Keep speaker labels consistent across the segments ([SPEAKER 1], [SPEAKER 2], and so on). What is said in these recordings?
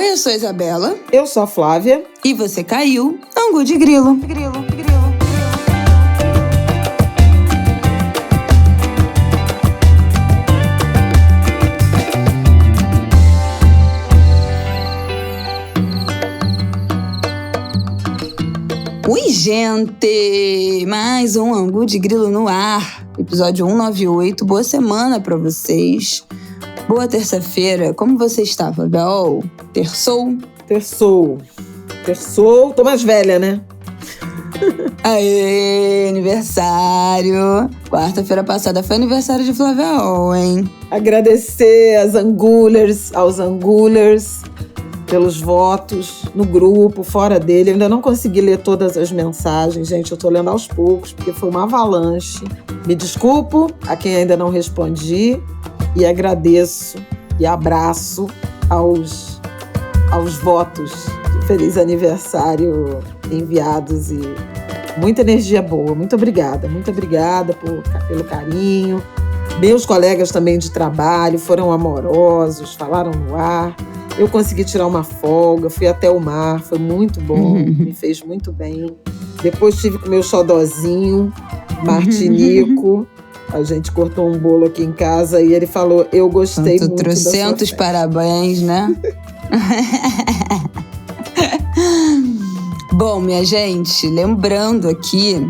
[SPEAKER 1] Oi, eu sou a Isabela.
[SPEAKER 2] Eu sou a Flávia.
[SPEAKER 1] E você caiu no Angu de Grilo. Oi, gente! Mais um Angu de Grilo no ar. Episódio 198. Boa semana pra vocês. Boa terça-feira. Como você está, Flaviol? Terçou?
[SPEAKER 2] Terçou. Tô mais velha, né?
[SPEAKER 1] Aê, aniversário! Quarta-feira passada foi aniversário de Flaviol, hein?
[SPEAKER 2] Agradecer aos Angulers pelos votos no grupo, fora dele. Eu ainda não consegui ler todas as mensagens, gente. Eu tô lendo aos poucos, porque foi uma avalanche. Me desculpo a quem ainda não respondi e agradeço e abraço aos votos de feliz aniversário enviados e muita energia boa. Muito obrigada pelo carinho. Meus colegas também de trabalho foram amorosos, falaram no ar. Eu consegui tirar uma folga, fui até o mar, foi muito bom, me fez muito bem. Depois tive com o meu xodózinho, Martinico. A gente cortou um bolo aqui em casa e ele falou, eu gostei muito da sua festa.
[SPEAKER 1] 300 parabéns, né? Bom, minha gente, lembrando aqui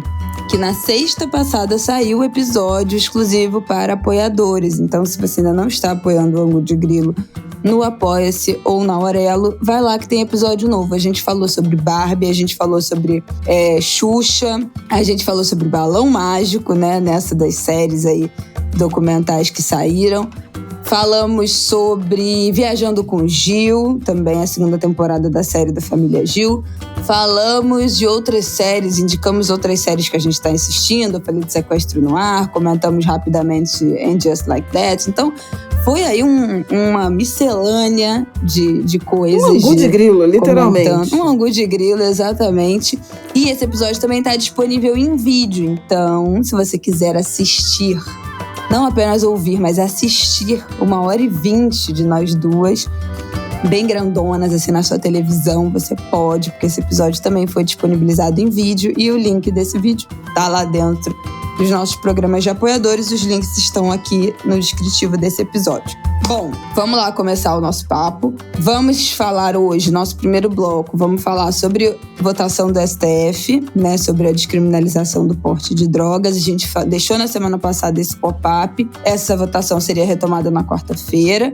[SPEAKER 1] que na sexta passada saiu o episódio exclusivo para apoiadores. Então, se você ainda não está apoiando o Angu de Grilo no Apoia-se ou na Aurelo, vai lá que tem episódio novo. A gente falou sobre Barbie, a gente falou sobre Xuxa, a gente falou sobre Balão Mágico, né? Nessa das séries aí, documentais que saíram. Falamos sobre Viajando com Gil, também a segunda temporada da série da família Gil. Falamos de outras séries, indicamos outras séries que a gente está assistindo. Eu falei de Sequestro no Ar, comentamos rapidamente And Just Like That. Então, foi aí uma miscelânea de coisas.
[SPEAKER 2] Um Angu de Grilo, literalmente.
[SPEAKER 1] Um Angu de Grilo, exatamente. E esse episódio também está disponível em vídeo. Então, se você quiser assistir, não apenas ouvir, mas assistir 1h20 de nós duas, bem grandonas, assim, na sua televisão, você pode, porque esse episódio também foi disponibilizado em vídeo e o link desse vídeo tá lá dentro dos nossos programas de apoiadores. Os links estão aqui no descritivo desse episódio. Bom, vamos lá começar o nosso papo. Vamos falar hoje, nosso primeiro bloco, vamos falar sobre votação do STF, né, sobre a descriminalização do porte de drogas. A gente deixou na semana passada esse pop-up. Essa votação seria retomada na quarta-feira.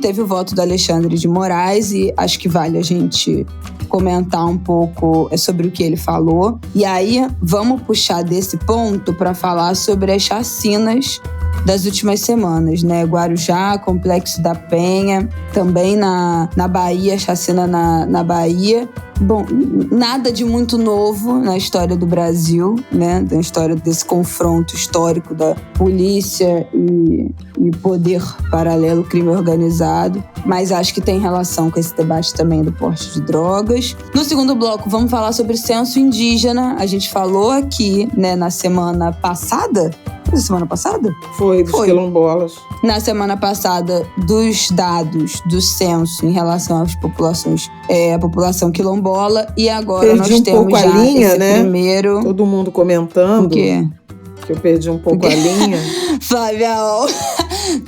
[SPEAKER 1] Teve o voto do Alexandre de Moraes e acho que vale a gente comentar um pouco sobre o que ele falou. E aí, vamos puxar desse ponto para falar sobre as chacinas das últimas semanas, né? Guarujá, Complexo da Penha, também na Bahia, chacina na Bahia. Bom, nada de muito novo na história do Brasil, né? Na história desse confronto histórico da polícia e poder paralelo, crime organizado. Mas acho que tem relação com esse debate também do porte de drogas. No segundo bloco, vamos falar sobre censo indígena. A gente falou aqui, né, na semana passada. Foi semana passada?
[SPEAKER 2] Foi, dos quilombolas.
[SPEAKER 1] Na semana passada, dos dados do censo em relação às populações, a população quilombola. E agora nós temos já a linha, esse, né? Primeiro...
[SPEAKER 2] Todo mundo comentando.
[SPEAKER 1] O quê?
[SPEAKER 2] Que eu perdi um pouco a linha.
[SPEAKER 1] Flávia,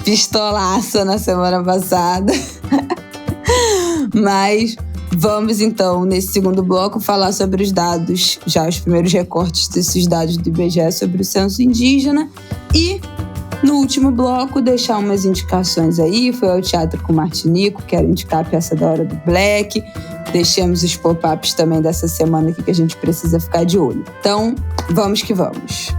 [SPEAKER 1] pistolaça na semana passada. Mas... vamos, então, nesse segundo bloco, falar sobre os dados, já os primeiros recortes desses dados do IBGE sobre o censo indígena. E, no último bloco, deixar umas indicações aí. Foi ao Teatro com Martinico, quero indicar a peça da Hora do Black. Deixemos os pop-ups também dessa semana aqui que a gente precisa ficar de olho. Então, vamos que vamos.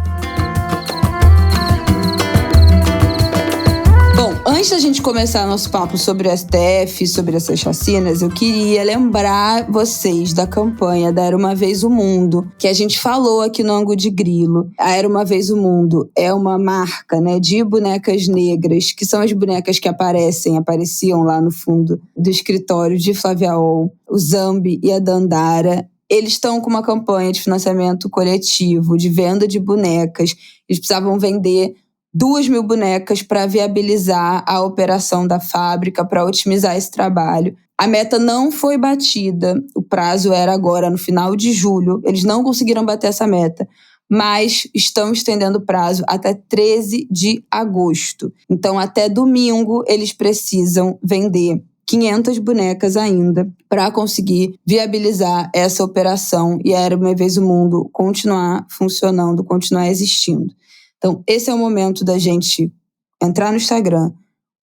[SPEAKER 1] Antes da gente começar nosso papo sobre o STF, sobre essas chacinas, eu queria lembrar vocês da campanha da Era Uma Vez o Mundo, que a gente falou aqui no Angu de Grilo. A Era Uma Vez o Mundo é uma marca, né, de bonecas negras, que são as bonecas que apareciam lá no fundo do escritório de Flaviol, o Zambi e a Dandara. Eles estão com uma campanha de financiamento coletivo, de venda de bonecas. Eles precisavam vender 2.000 bonecas para viabilizar a operação da fábrica, para otimizar esse trabalho. A meta não foi batida, o prazo era agora no final de julho, eles não conseguiram bater essa meta, mas estão estendendo o prazo até 13 de agosto. Então, até domingo, eles precisam vender 500 bonecas ainda para conseguir viabilizar essa operação e a Era Uma Vez o Mundo continuar funcionando, continuar existindo. Então, esse é o momento da gente entrar no Instagram,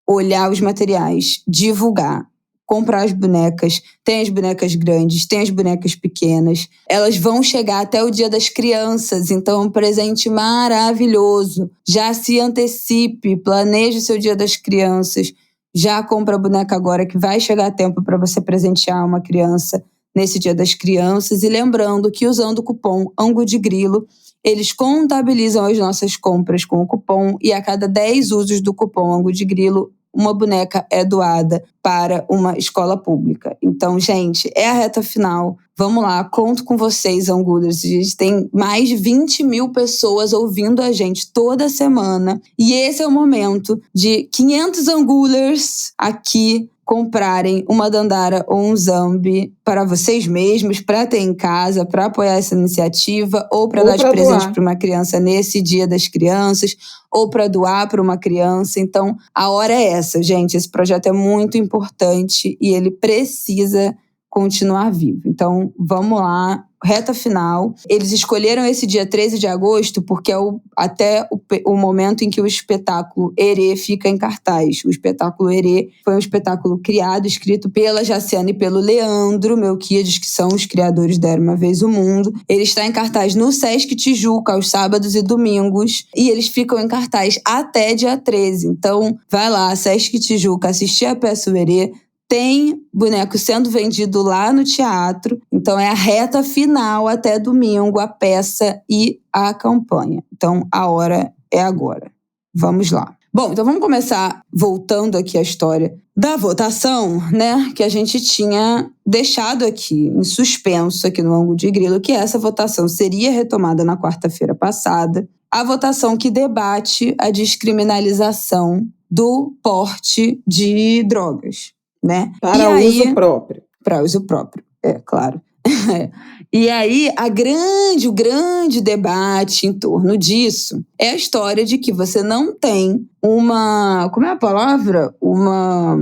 [SPEAKER 1] olhar os materiais, divulgar, comprar as bonecas. Tem as bonecas grandes, tem as bonecas pequenas. Elas vão chegar até o Dia das Crianças, então é um presente maravilhoso. Já se antecipe, planeje o seu Dia das Crianças. Já compra a boneca agora, que vai chegar a tempo para você presentear uma criança nesse Dia das Crianças. E lembrando que usando o cupom Angu de Grilo, eles contabilizam as nossas compras com o cupom e a cada 10 usos do cupom Angu de Grilo, uma boneca é doada para uma escola pública. Então, gente, é a reta final. Vamos lá, conto com vocês, Angulers. A gente tem mais de 20 mil pessoas ouvindo a gente toda semana. E esse é o momento de 500 Angulers aqui comprarem uma Dandara ou um Zambi para vocês mesmos, para ter em casa, para apoiar essa iniciativa, ou para dar de presente para uma criança nesse Dia das Crianças, ou para doar para uma criança. Então, a hora é essa, gente. Esse projeto é muito importante e ele precisa continuar vivo. Então, vamos lá, reta final. Eles escolheram esse dia 13 de agosto porque é até o momento em que o espetáculo Herê fica em cartaz. O espetáculo Herê foi um espetáculo criado, escrito pela Jaciana e pelo Leandro Melquiades, que são os criadores da Era Uma Vez o Mundo. Ele está em cartaz no Sesc Tijuca, aos sábados e domingos, e eles ficam em cartaz até dia 13. Então, vai lá, Sesc Tijuca, assistir a peça Herê. Tem boneco sendo vendido lá no teatro. Então, é a reta final até domingo, a peça e a campanha. Então, a hora é agora. Vamos lá. Bom, então vamos começar voltando aqui à história da votação, né? Que a gente tinha deixado aqui em suspenso aqui no Angu de Grilo, que essa votação seria retomada na quarta-feira passada. A votação que debate a descriminalização do porte de drogas. Né?
[SPEAKER 2] Para uso próprio.
[SPEAKER 1] Para uso próprio, claro. E aí, o grande debate em torno disso é a história de que você não tem uma... Como é a palavra? Uma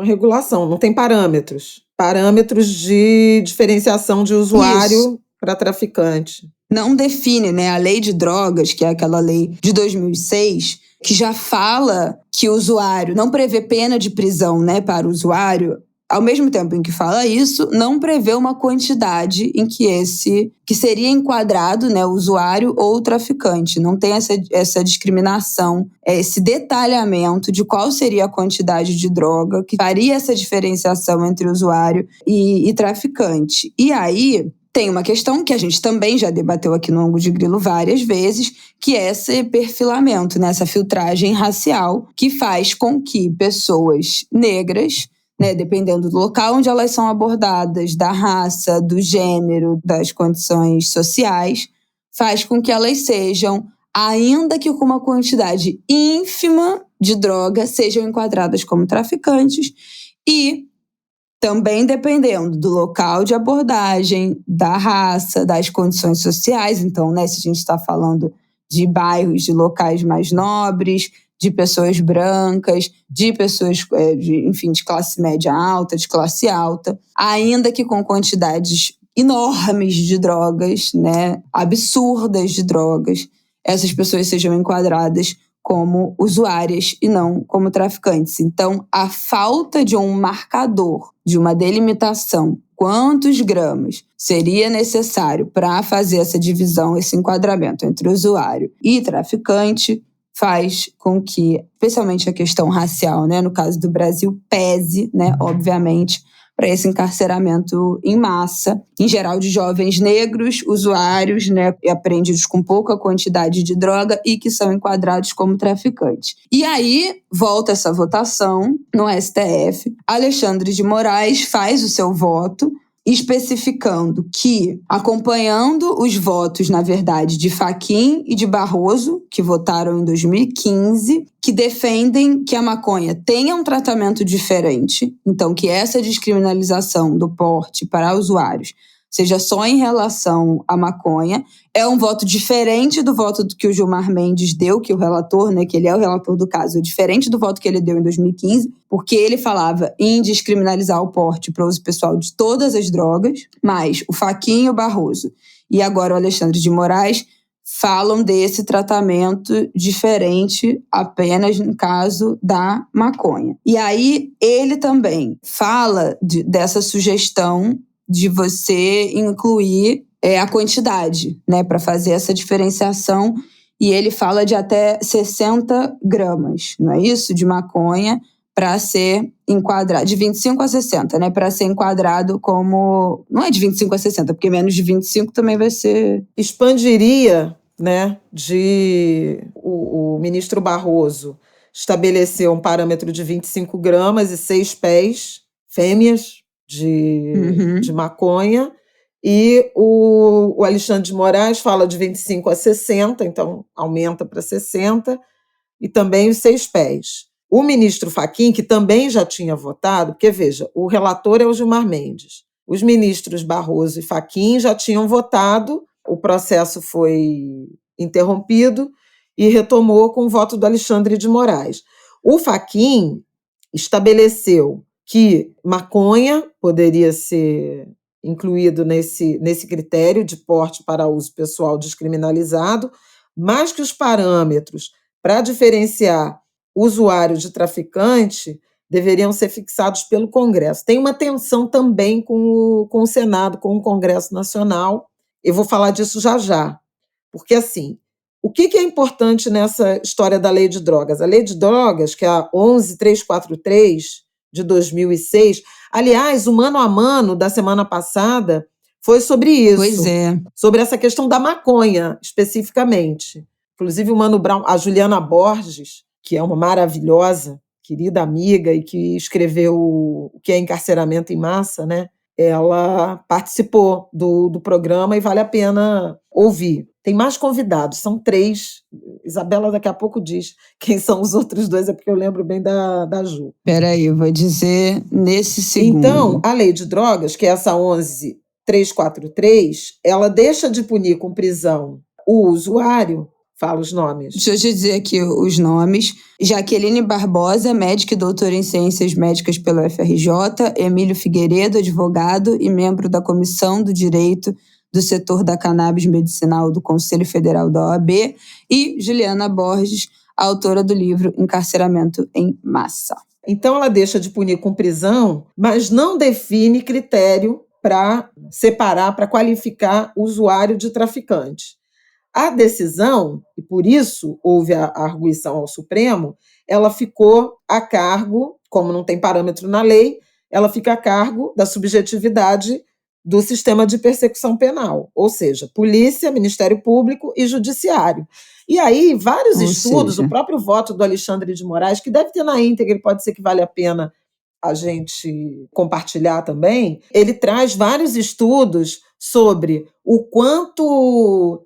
[SPEAKER 2] regulação, não tem parâmetros. Parâmetros de diferenciação de usuário para traficante.
[SPEAKER 1] Não define, né? A lei de drogas, que é aquela lei de 2006... que já fala que o usuário não prevê pena de prisão, né, para o usuário, ao mesmo tempo em que fala isso, não prevê uma quantidade em que seria enquadrado, né, o usuário ou o traficante. Não tem essa discriminação, esse detalhamento de qual seria a quantidade de droga que faria essa diferenciação entre usuário e traficante. E aí... tem uma questão que a gente também já debateu aqui no Angu de Grilo várias vezes, que é esse perfilamento, né? Essa filtragem racial que faz com que pessoas negras, né, dependendo do local onde elas são abordadas, da raça, do gênero, das condições sociais, faz com que elas sejam, ainda que com uma quantidade ínfima de droga, sejam enquadradas como traficantes e... também dependendo do local de abordagem, da raça, das condições sociais. Então, né, se a gente está falando de bairros, de locais mais nobres, de pessoas brancas, de pessoas, de classe média alta, de classe alta, ainda que com quantidades enormes de drogas, né, absurdas de drogas, essas pessoas sejam enquadradas como usuárias e não como traficantes. Então, a falta de um marcador, de uma delimitação, quantos gramas seria necessário para fazer essa divisão, esse enquadramento entre usuário e traficante, faz com que, especialmente a questão racial, né, no caso do Brasil, pese, né, obviamente, para esse encarceramento em massa, em geral de jovens negros, usuários, né, apreendidos com pouca quantidade de droga e que são enquadrados como traficantes. E aí, volta essa votação no STF, Alexandre de Moraes faz o seu voto especificando que, acompanhando os votos, na verdade, de Fachin e de Barroso, que votaram em 2015, que defendem que a maconha tenha um tratamento diferente, então que essa descriminalização do porte para usuários seja só em relação à maconha, é um voto diferente do voto que o Gilmar Mendes deu, que o relator, né, que ele é o relator do caso, diferente do voto que ele deu em 2015, porque ele falava em descriminalizar o porte para uso pessoal de todas as drogas, mas o Fachin e o Barroso e agora o Alexandre de Moraes falam desse tratamento diferente apenas no caso da maconha. E aí ele também fala dessa sugestão de você incluir a quantidade, né, para fazer essa diferenciação. E ele fala de até 60 gramas, não é isso? De maconha para ser enquadrado, de 25 a 60, né, para ser enquadrado como... Não é de 25 a 60, porque menos de 25 também vai ser...
[SPEAKER 2] Expandiria, né, o ministro Barroso estabeleceu um parâmetro de 25 gramas e 6 pés fêmeas de maconha, e o Alexandre de Moraes fala de 25 a 60, então aumenta para 60, e também os 6 pés. O ministro Fachin, que também já tinha votado, porque, veja, o relator é o Gilmar Mendes, os ministros Barroso e Fachin já tinham votado, o processo foi interrompido e retomou com o voto do Alexandre de Moraes. O Fachin estabeleceu que maconha poderia ser incluído nesse critério de porte para uso pessoal descriminalizado, mas que os parâmetros para diferenciar usuário de traficante deveriam ser fixados pelo Congresso. Tem uma tensão também com o Senado, com o Congresso Nacional. Eu vou falar disso já, porque assim, o que é importante nessa história da Lei de Drogas? A Lei de Drogas, que é a 11.343, de 2006. Aliás, o Mano a Mano da semana passada foi sobre isso.
[SPEAKER 1] Pois é.
[SPEAKER 2] Sobre essa questão da maconha, especificamente. Inclusive, o Mano Brown, a Juliana Borges, que é uma maravilhosa, querida amiga e que escreveu o que é encarceramento em massa, né? Ela participou do programa e vale a pena ouvir. Tem mais convidados, são 3. Isabela daqui a pouco diz quem são os outros 2, é porque eu lembro bem da Ju.
[SPEAKER 1] Peraí, eu vou dizer nesse segundo.
[SPEAKER 2] Então, a Lei de Drogas, que é essa 11.343, ela deixa de punir com prisão o usuário. Fala os nomes.
[SPEAKER 1] Deixa eu te dizer aqui os nomes. Jaqueline Barbosa, médica e doutora em Ciências Médicas pelo FRJ. Emílio Figueiredo, advogado e membro da Comissão do Direito do Setor da Cannabis Medicinal do Conselho Federal da OAB. E Juliana Borges, autora do livro Encarceramento em Massa.
[SPEAKER 2] Então, ela deixa de punir com prisão, mas não define critério para separar, para qualificar o usuário de traficante. A decisão, e por isso houve a arguição ao Supremo, ela ficou a cargo, como não tem parâmetro na lei, ela fica a cargo da subjetividade do sistema de persecução penal, ou seja, polícia, Ministério Público e Judiciário. E aí, vários estudos, o próprio voto do Alexandre de Moraes, que deve ter na íntegra, pode ser que vale a pena a gente compartilhar também, ele traz vários estudos sobre o quanto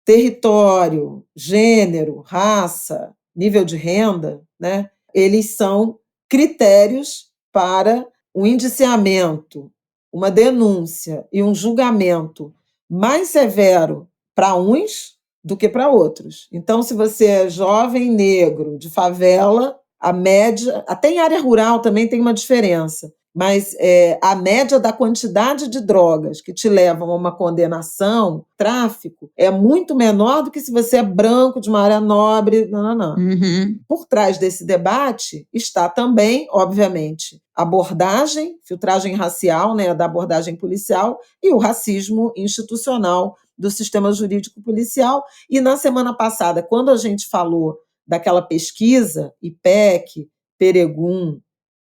[SPEAKER 2] território, gênero, raça, nível de renda, né, eles são critérios para um indiciamento, uma denúncia e um julgamento mais severo para uns do que para outros. Então, se você é jovem negro, de favela, a média, até em área rural também tem uma diferença, mas a média da quantidade de drogas que te levam a uma condenação, tráfico, é muito menor do que se você é branco, de uma área nobre. Não.
[SPEAKER 1] Uhum.
[SPEAKER 2] Por trás desse debate está também, obviamente, abordagem, filtragem racial, né, da abordagem policial, e o racismo institucional do sistema jurídico policial. E na semana passada, quando a gente falou daquela pesquisa, IPEC, Peregum,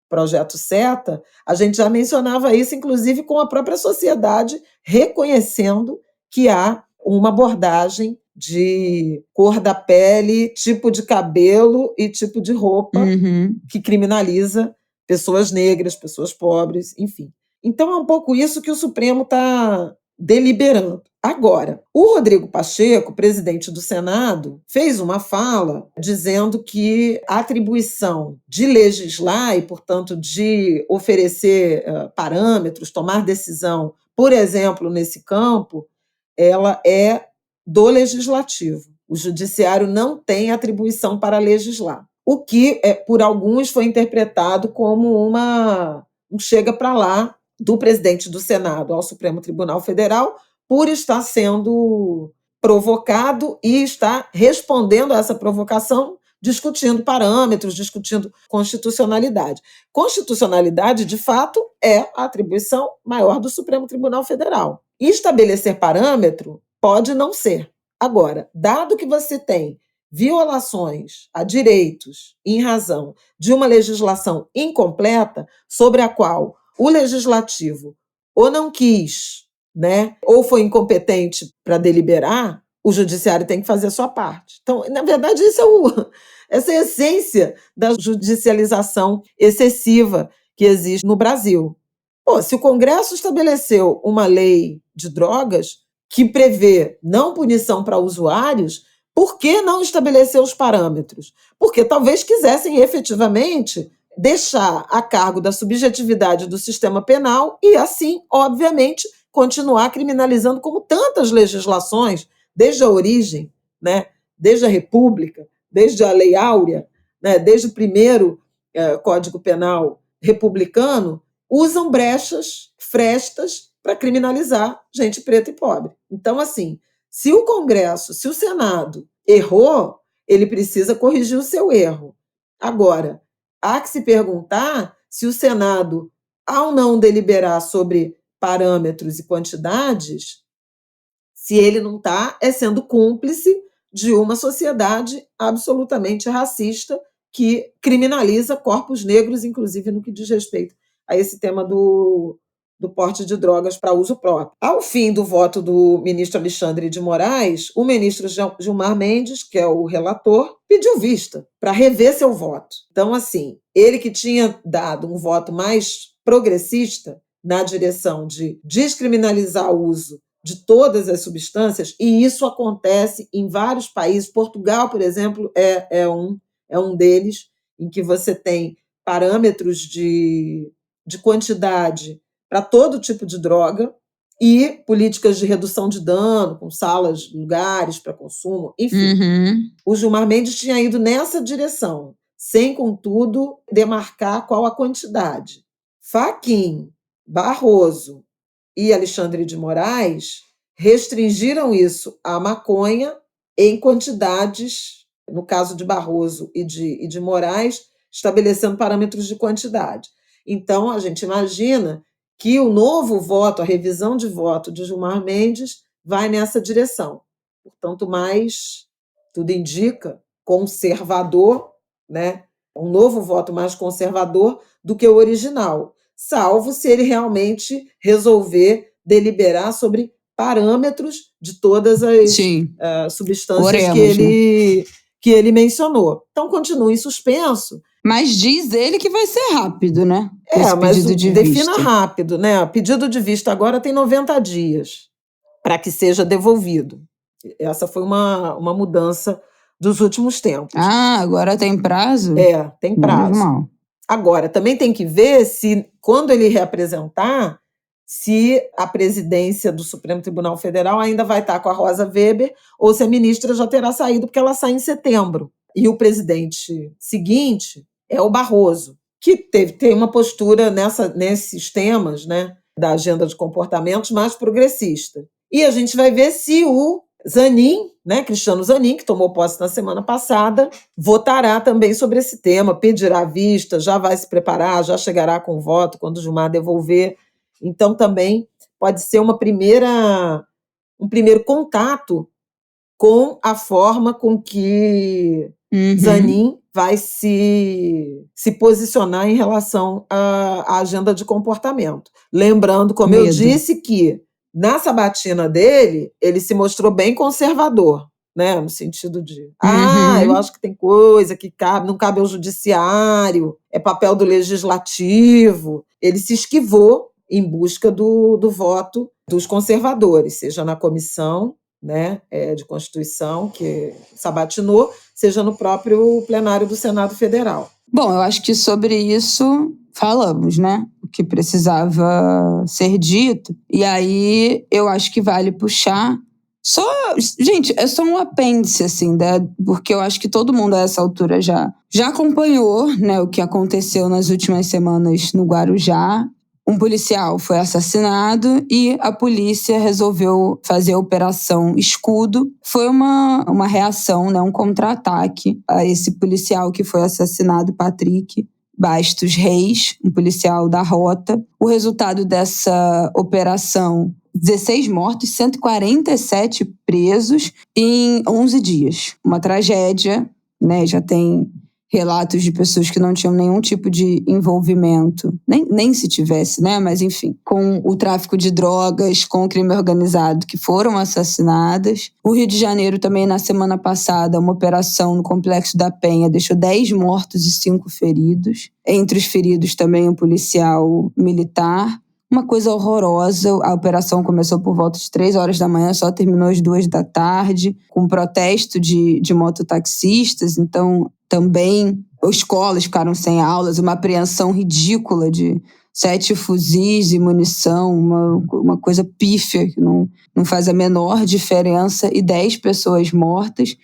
[SPEAKER 2] Projeto CETA, a gente já mencionava isso, inclusive com a própria sociedade reconhecendo que há uma abordagem de cor da pele, tipo de cabelo e tipo de roupa que criminaliza pessoas negras, pessoas pobres, enfim. Então é um pouco isso que o Supremo está deliberando. Agora, o Rodrigo Pacheco, presidente do Senado, fez uma fala dizendo que a atribuição de legislar e, portanto, de oferecer parâmetros, tomar decisão, por exemplo, nesse campo, ela é do legislativo. O judiciário não tem atribuição para legislar. O que, por alguns, foi interpretado como um chega para lá do presidente do Senado ao Supremo Tribunal Federal por estar sendo provocado e estar respondendo a essa provocação, discutindo parâmetros, discutindo constitucionalidade. Constitucionalidade, de fato, é a atribuição maior do Supremo Tribunal Federal. E estabelecer parâmetro pode não ser. Agora, dado que você tem violações a direitos em razão de uma legislação incompleta, sobre a qual o legislativo ou não quis, né, ou foi incompetente para deliberar, o judiciário tem que fazer a sua parte. Então, na verdade, essa é a essência da judicialização excessiva que existe no Brasil. Se o Congresso estabeleceu uma lei de drogas que prevê não punição para usuários, por que não estabelecer os parâmetros? Porque talvez quisessem efetivamente deixar a cargo da subjetividade do sistema penal e, assim, obviamente, continuar criminalizando como tantas legislações, desde a origem, né, desde a República, desde a Lei Áurea, né, desde o primeiro Código Penal republicano, usam brechas, frestas para criminalizar gente preta e pobre. Então, assim, se o Congresso, se o Senado errou, ele precisa corrigir o seu erro. Agora, há que se perguntar se o Senado, ao não deliberar sobre parâmetros e quantidades, se ele não está sendo cúmplice de uma sociedade absolutamente racista que criminaliza corpos negros, inclusive no que diz respeito a esse tema do porte de drogas para uso próprio. Ao fim do voto do ministro Alexandre de Moraes, o ministro Gilmar Mendes, que é o relator, pediu vista para rever seu voto. Então, assim, ele que tinha dado um voto mais progressista na direção de descriminalizar o uso de todas as substâncias, e isso acontece em vários países. Portugal, por exemplo, é um deles, em que você tem parâmetros de quantidade para todo tipo de droga e políticas de redução de dano, com salas, lugares para consumo, enfim. O Gilmar Mendes tinha ido nessa direção, sem, contudo, demarcar qual a quantidade. Fachin, Barroso e Alexandre de Moraes restringiram isso à maconha em quantidades, no caso de Barroso e de Moraes, estabelecendo parâmetros de quantidade. Então, a gente imagina que o novo voto, a revisão de voto de Gilmar Mendes, vai nessa direção. Portanto, mais, tudo indica, conservador, né? Um novo voto mais conservador do que o original, salvo se ele realmente resolver deliberar sobre parâmetros de todas as substâncias que ele mencionou. Então, continua em suspenso.
[SPEAKER 1] Mas diz ele que vai ser rápido, né?
[SPEAKER 2] Mas defina rápido, né? O pedido de vista agora tem 90 dias para que seja devolvido. Essa foi uma mudança dos últimos tempos.
[SPEAKER 1] Agora tem prazo?
[SPEAKER 2] Tem prazo.
[SPEAKER 1] Normal.
[SPEAKER 2] Agora, também tem que ver se, quando ele reapresentar, se a presidência do Supremo Tribunal Federal ainda vai estar com a Rosa Weber ou se a ministra já terá saído, porque ela sai em setembro. E o presidente seguinte é o Barroso, que tem uma postura nesses temas, né, da agenda de comportamentos mais progressista. E a gente vai ver se o Zanin, né, Cristiano Zanin, que tomou posse na semana passada, votará também sobre esse tema, pedirá vista, já vai se preparar, já chegará com voto quando o Gilmar devolver. Então, também pode ser um primeiro contato com a forma com que Zanin vai se posicionar em relação à agenda de comportamento. Lembrando, como eu disse, que na sabatina dele, ele se mostrou bem conservador, né? No sentido de, eu acho que tem coisa que não cabe ao judiciário, é papel do legislativo. Ele se esquivou em busca do voto dos conservadores, seja na comissão, né, de Constituição, que sabatinou, seja no próprio plenário do Senado Federal.
[SPEAKER 1] Bom, eu acho que sobre isso falamos, né? O que precisava ser dito. E aí eu acho que vale puxar. Gente, é só um apêndice, assim, né? Porque eu acho que todo mundo a essa altura já acompanhou, né, o que aconteceu nas últimas semanas no Guarujá. Um policial foi assassinado e a polícia resolveu fazer a Operação Escudo. Foi uma reação, né, um contra-ataque a esse policial que foi assassinado, Patrick Bastos Reis, um policial da Rota. O resultado dessa operação: 16 mortos, 147 presos em 11 dias. Uma tragédia, né? Já tem relatos de pessoas que não tinham nenhum tipo de envolvimento, nem se tivesse, né? Mas enfim, com o tráfico de drogas, com o crime organizado, que foram assassinadas. O Rio de Janeiro também, na semana passada, uma operação no Complexo da Penha deixou 10 mortos e 5 feridos. Entre os feridos também um policial militar. Uma coisa horrorosa. A operação começou por volta de 3 horas da manhã, só terminou às 2 da tarde, com protesto de mototaxistas. Então, também, escolas ficaram sem aulas, uma apreensão ridícula de 7 fuzis e munição, uma coisa pífia, que não faz a menor diferença, e 10 pessoas mortas.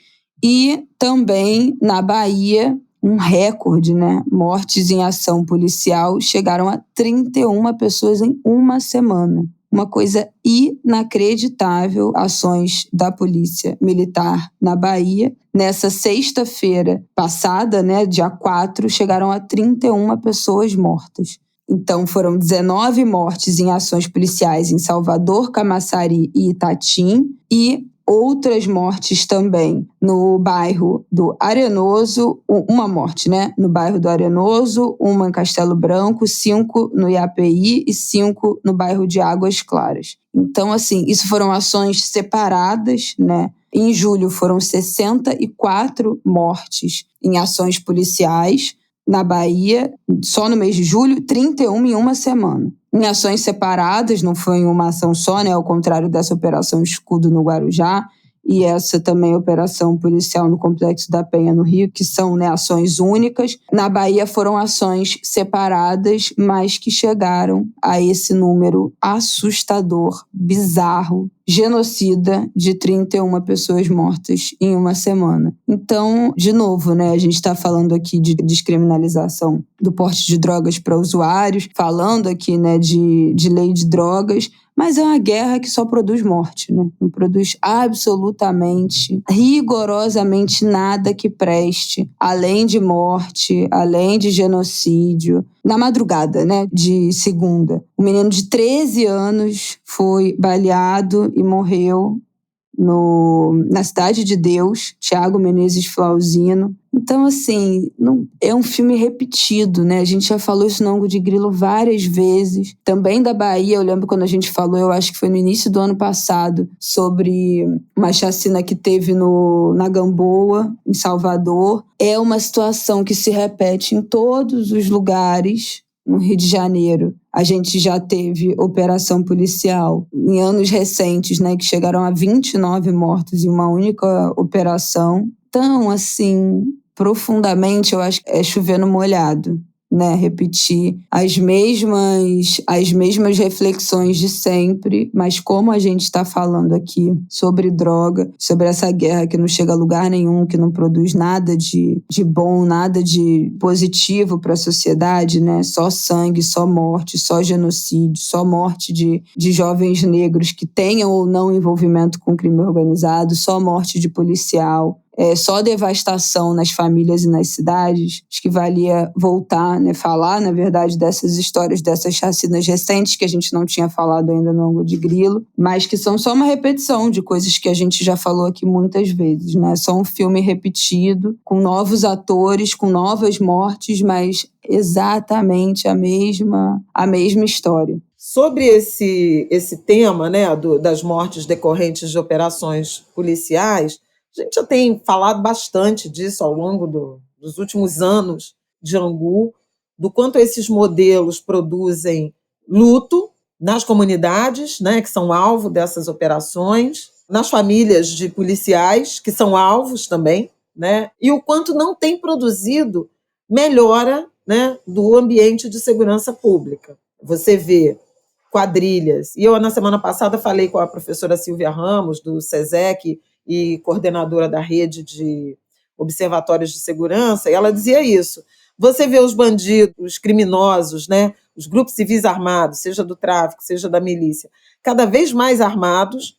[SPEAKER 1] E também, na Bahia, um recorde, né? Mortes em ação policial chegaram a 31 pessoas em uma semana. Uma coisa inacreditável, ações da Polícia Militar na Bahia. Nessa sexta-feira passada, né, dia 4, chegaram a 31 pessoas mortas. Então, foram 19 mortes em ações policiais em Salvador, Camaçari e Itatim, e outras mortes também no bairro do Arenoso, uma morte, né? No bairro do Arenoso, uma em Castelo Branco, 5 no IAPI e 5 no bairro de Águas Claras. Então, assim, isso foram ações separadas, né? Em julho foram 64 mortes em ações policiais na Bahia, só no mês de julho, 31 em uma semana. Em ações separadas, não foi em uma ação só, né? Ao contrário dessa Operação Escudo no Guarujá e essa também operação policial no Complexo da Penha, no Rio, que são, né, ações únicas. Na Bahia foram ações separadas, mas que chegaram a esse número assustador, bizarro, genocida, de 31 pessoas mortas em uma semana. Então, de novo, né, a gente está falando aqui de descriminalização do porte de drogas para usuários, falando aqui, né, de lei de drogas, mas é uma guerra que só produz morte, né? Não produz absolutamente, rigorosamente nada que preste, além de morte, além de genocídio. Na madrugada, né, de segunda, um menino de 13 anos foi baleado e morreu na Cidade de Deus, Thiago Menezes Flauzino. Então, assim, é um filme repetido, né? A gente já falou isso no Ângulo de Grilo várias vezes. Também da Bahia, eu lembro quando a gente falou, eu acho que foi no início do ano passado, sobre uma chacina que teve na Gamboa, em Salvador. É uma situação que se repete em todos os lugares. No Rio de Janeiro, a gente já teve operação policial em anos recentes, né, que chegaram a 29 mortos em uma única operação. Então, assim, profundamente, eu acho que é chover no molhado, né? Repetir as mesmas reflexões de sempre, mas como a gente está falando aqui sobre droga, sobre essa guerra que não chega a lugar nenhum, que não produz nada de bom, nada de positivo para a sociedade, né? Só sangue, só morte, só genocídio, só morte de jovens negros que tenham ou não envolvimento com crime organizado, só morte de policial. Só devastação nas famílias e nas cidades. Acho que valia voltar, né, falar, na verdade, dessas histórias, dessas chacinas recentes que a gente não tinha falado ainda no Ângulo de Grilo, mas que são só uma repetição de coisas que a gente já falou aqui muitas vezes, né? Só um filme repetido, com novos atores, com novas mortes, mas exatamente a mesma história.
[SPEAKER 2] Sobre esse tema, né, das mortes decorrentes de operações policiais, a gente já tem falado bastante disso ao longo dos últimos anos de Angu, do quanto esses modelos produzem luto, nas comunidades, né, que são alvo dessas operações, nas famílias de policiais, que são alvos também, né, e o quanto não tem produzido melhora, né, do ambiente de segurança pública. Você vê quadrilhas, e eu na semana passada falei com a professora Silvia Ramos, do SESEC, e coordenadora da rede de observatórios de segurança, e ela dizia isso. Você vê os bandidos, os criminosos, né, os grupos civis armados, seja do tráfico, seja da milícia, cada vez mais armados.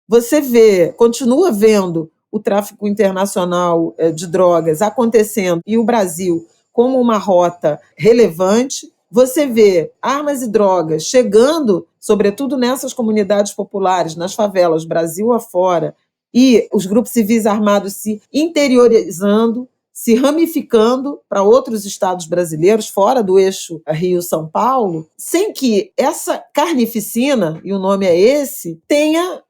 [SPEAKER 2] Você continua vendo o tráfico internacional de drogas acontecendo e o Brasil como uma rota relevante. Você vê armas e drogas chegando, sobretudo nessas comunidades populares, nas favelas, Brasil afora, e os grupos civis armados se interiorizando, se ramificando para outros estados brasileiros, fora do eixo Rio-São Paulo, sem que essa carnificina, e o nome é esse, tenha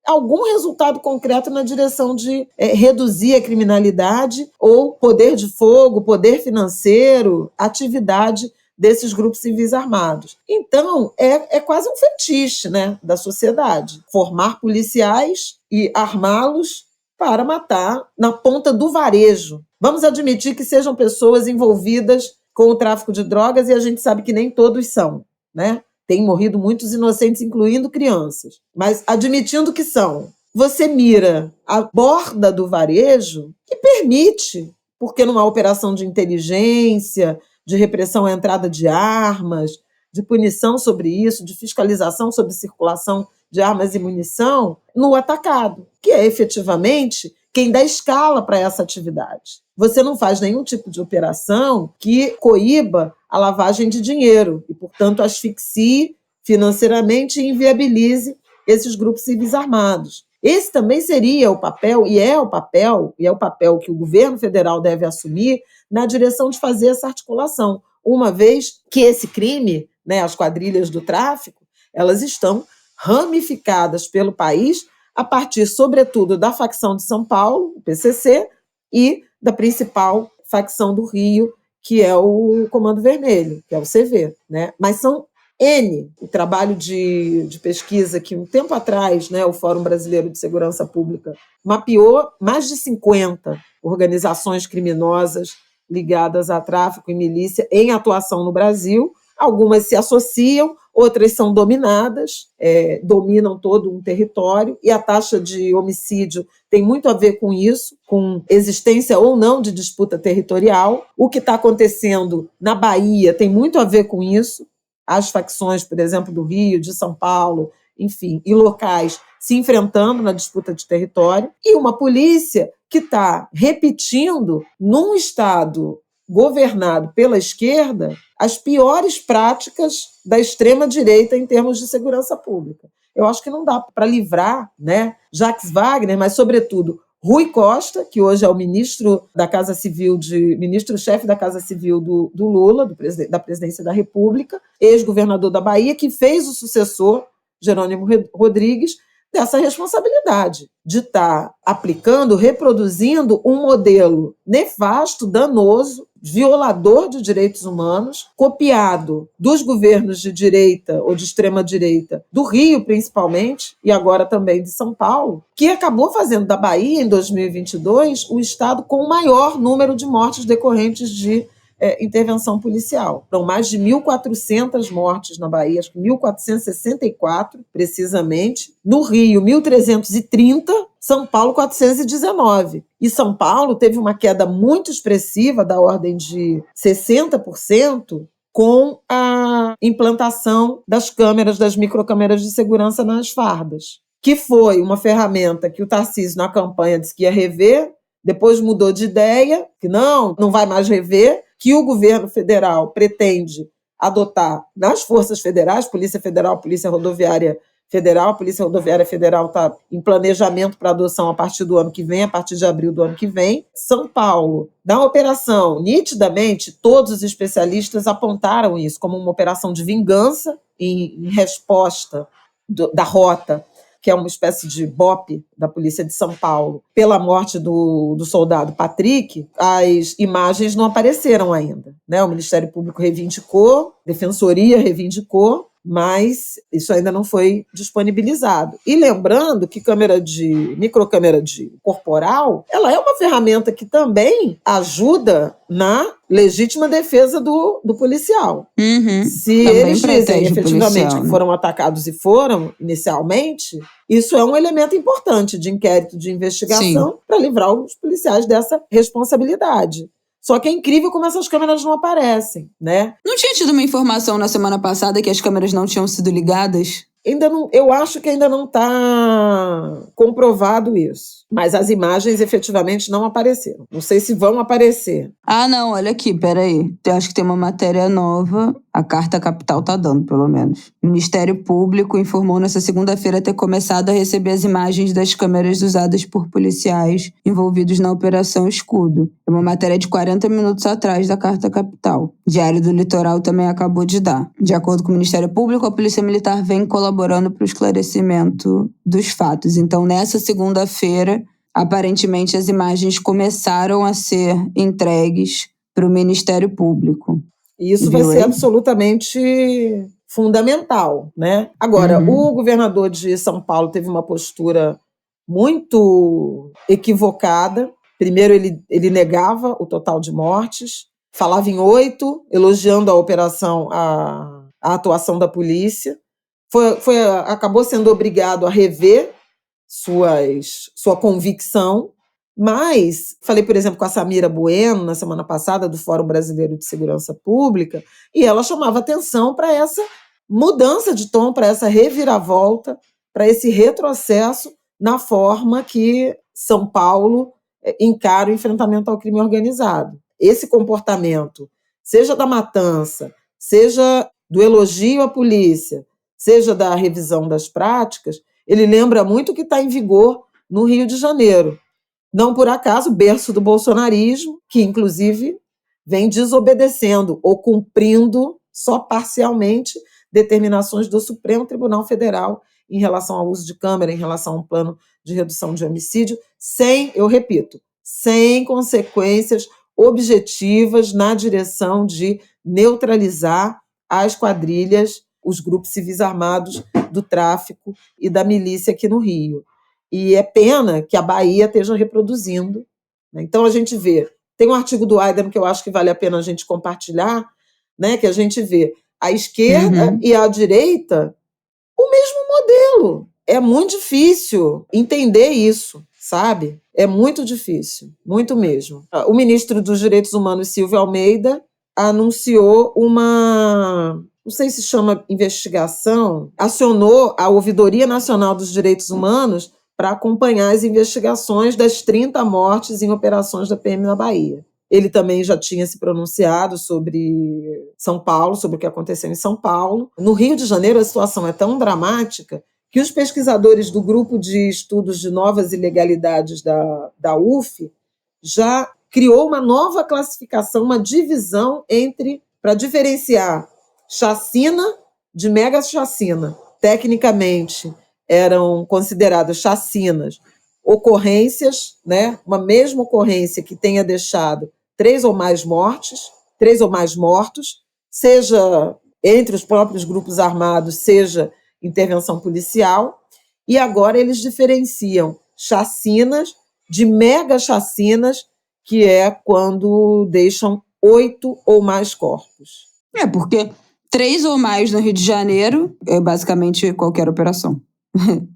[SPEAKER 2] algum resultado concreto na direção de reduzir a criminalidade ou poder de fogo, poder financeiro, atividade desses grupos civis armados. Então, é quase um fetiche, né, da sociedade. Formar policiais e armá-los para matar na ponta do varejo. Vamos admitir que sejam pessoas envolvidas com o tráfico de drogas, e a gente sabe que nem todos são, né? Tem morrido muitos inocentes, incluindo crianças. Mas admitindo que são, você mira a borda do varejo que permite, porque numa operação de inteligência, de repressão à entrada de armas, de punição sobre isso, de fiscalização sobre circulação de armas e munição, no atacado, que é efetivamente quem dá escala para essa atividade. Você não faz nenhum tipo de operação que coíba a lavagem de dinheiro e, portanto, asfixie financeiramente e inviabilize esses grupos civis armados. Esse também seria o papel, e é o papel que o governo federal deve assumir na direção de fazer essa articulação, uma vez que esse crime, né, as quadrilhas do tráfico, elas estão ramificadas pelo país a partir, sobretudo, da facção de São Paulo, o PCC, e da principal facção do Rio, que é o Comando Vermelho, que é o CV, né? Mas são N, o trabalho de pesquisa que um tempo atrás, né, o Fórum Brasileiro de Segurança Pública mapeou mais de 50 organizações criminosas ligadas a tráfico e milícia em atuação no Brasil. Algumas se associam, outras são dominadas, dominam todo um território, e a taxa de homicídio tem muito a ver com isso, com existência ou não de disputa territorial. O que está acontecendo na Bahia tem muito a ver com isso. As facções, por exemplo, do Rio, de São Paulo, enfim, e locais se enfrentando na disputa de território, e uma polícia que está repetindo, num Estado governado pela esquerda, as piores práticas da extrema-direita em termos de segurança pública. Eu acho que não dá para livrar, né, Jacques Wagner, mas, sobretudo, Rui Costa, que hoje é o ministro da Casa Civil, ministro-chefe da Casa Civil do Lula, da presidência da República, ex-governador da Bahia, que fez o sucessor, Jerônimo Rodrigues, dessa responsabilidade de estar aplicando, reproduzindo um modelo nefasto, danoso, violador de direitos humanos, copiado dos governos de direita ou de extrema-direita, do Rio principalmente, e agora também de São Paulo, que acabou fazendo da Bahia, em 2022, o estado com o maior número de mortes decorrentes de intervenção policial. Foram mais de 1.400 mortes na Bahia, acho que 1.464, precisamente. No Rio, 1.330, São Paulo, 419. E São Paulo teve uma queda muito expressiva, da ordem de 60%, com a implantação das microcâmeras de segurança nas fardas, que foi uma ferramenta que o Tarcísio, na campanha, disse que ia rever, depois mudou de ideia, que não vai mais rever, que o governo federal pretende adotar nas forças federais, Polícia Federal, Polícia Rodoviária Federal. A Polícia Rodoviária Federal está em planejamento para adoção a partir do ano que vem, a partir de abril do ano que vem. São Paulo, na operação, nitidamente, todos os especialistas apontaram isso como uma operação de vingança em resposta da rota, que é uma espécie de BOP da Polícia de São Paulo, pela morte do soldado Patrick. As imagens não apareceram ainda, né? O Ministério Público reivindicou, a Defensoria reivindicou, mas isso ainda não foi disponibilizado. E lembrando que microcâmera de corporal, ela é uma ferramenta que também ajuda na legítima defesa do policial. Se
[SPEAKER 1] Também
[SPEAKER 2] eles dizem
[SPEAKER 1] protege o
[SPEAKER 2] efetivamente
[SPEAKER 1] policial,
[SPEAKER 2] que
[SPEAKER 1] né?
[SPEAKER 2] foram atacados e foram, inicialmente, isso é um elemento importante de inquérito, de investigação, para livrar os policiais dessa responsabilidade. Só que é incrível como essas câmeras não aparecem, né?
[SPEAKER 1] Não tinha tido uma informação na semana passada que as câmeras não tinham sido ligadas?
[SPEAKER 2] Ainda não, eu acho que ainda não está comprovado isso. Mas as imagens efetivamente não apareceram. Não sei se vão aparecer.
[SPEAKER 1] Ah, não, olha aqui, peraí. Eu acho que tem uma matéria nova. A Carta Capital tá dando, pelo menos. O Ministério Público informou nessa segunda-feira ter começado a receber as imagens das câmeras usadas por policiais envolvidos na Operação Escudo. É uma matéria de 40 minutos atrás da Carta Capital. Diário do Litoral também acabou de dar. De acordo com o Ministério Público, a Polícia Militar vem colaborando para o esclarecimento dos fatos. Então, nessa segunda-feira, aparentemente, as imagens começaram a ser entregues para o Ministério Público.
[SPEAKER 2] E isso vai ser absolutamente fundamental, né? Agora, o governador de São Paulo teve uma postura muito equivocada. Primeiro, ele negava o total de mortes, falava em 8, elogiando a operação, a atuação da polícia. Acabou sendo obrigado a rever sua convicção, mas falei, por exemplo, com a Samira Bueno, na semana passada, do Fórum Brasileiro de Segurança Pública, e ela chamava atenção para essa mudança de tom, para essa reviravolta, para esse retrocesso na forma que São Paulo encara o enfrentamento ao crime organizado. Esse comportamento, seja da matança, seja do elogio à polícia, seja da revisão das práticas, ele lembra muito o que está em vigor no Rio de Janeiro. Não por acaso, berço do bolsonarismo, que inclusive vem desobedecendo ou cumprindo só parcialmente determinações do Supremo Tribunal Federal em relação ao uso de câmera, em relação a um plano de redução de homicídio, sem consequências objetivas na direção de neutralizar as quadrilhas, os grupos civis armados do tráfico e da milícia aqui no Rio. E é pena que a Bahia esteja reproduzindo, né? Então a gente vê, tem um artigo do Aidan que eu acho que vale a pena a gente compartilhar, né? Que a gente vê a esquerda e a direita o mesmo modelo. É muito difícil entender isso, sabe? É muito difícil, muito mesmo. O ministro dos Direitos Humanos, Silvio Almeida, anunciou não sei se chama investigação, acionou a Ouvidoria Nacional dos Direitos Humanos para acompanhar as investigações das 30 mortes em operações da PM na Bahia. Ele também já tinha se pronunciado sobre São Paulo, sobre o que aconteceu em São Paulo. No Rio de Janeiro, a situação é tão dramática que os pesquisadores do Grupo de Estudos de Novas Ilegalidades da UF já criou uma nova classificação, uma divisão para diferenciar chacina de mega chacina. Tecnicamente, eram consideradas chacinas ocorrências, né? Uma mesma ocorrência que tenha deixado 3 ou mais mortos, seja entre os próprios grupos armados, seja intervenção policial, e agora eles diferenciam chacinas de mega chacinas, que é quando deixam 8 ou mais corpos.
[SPEAKER 1] Porque 3 ou mais no Rio de Janeiro é basicamente qualquer operação.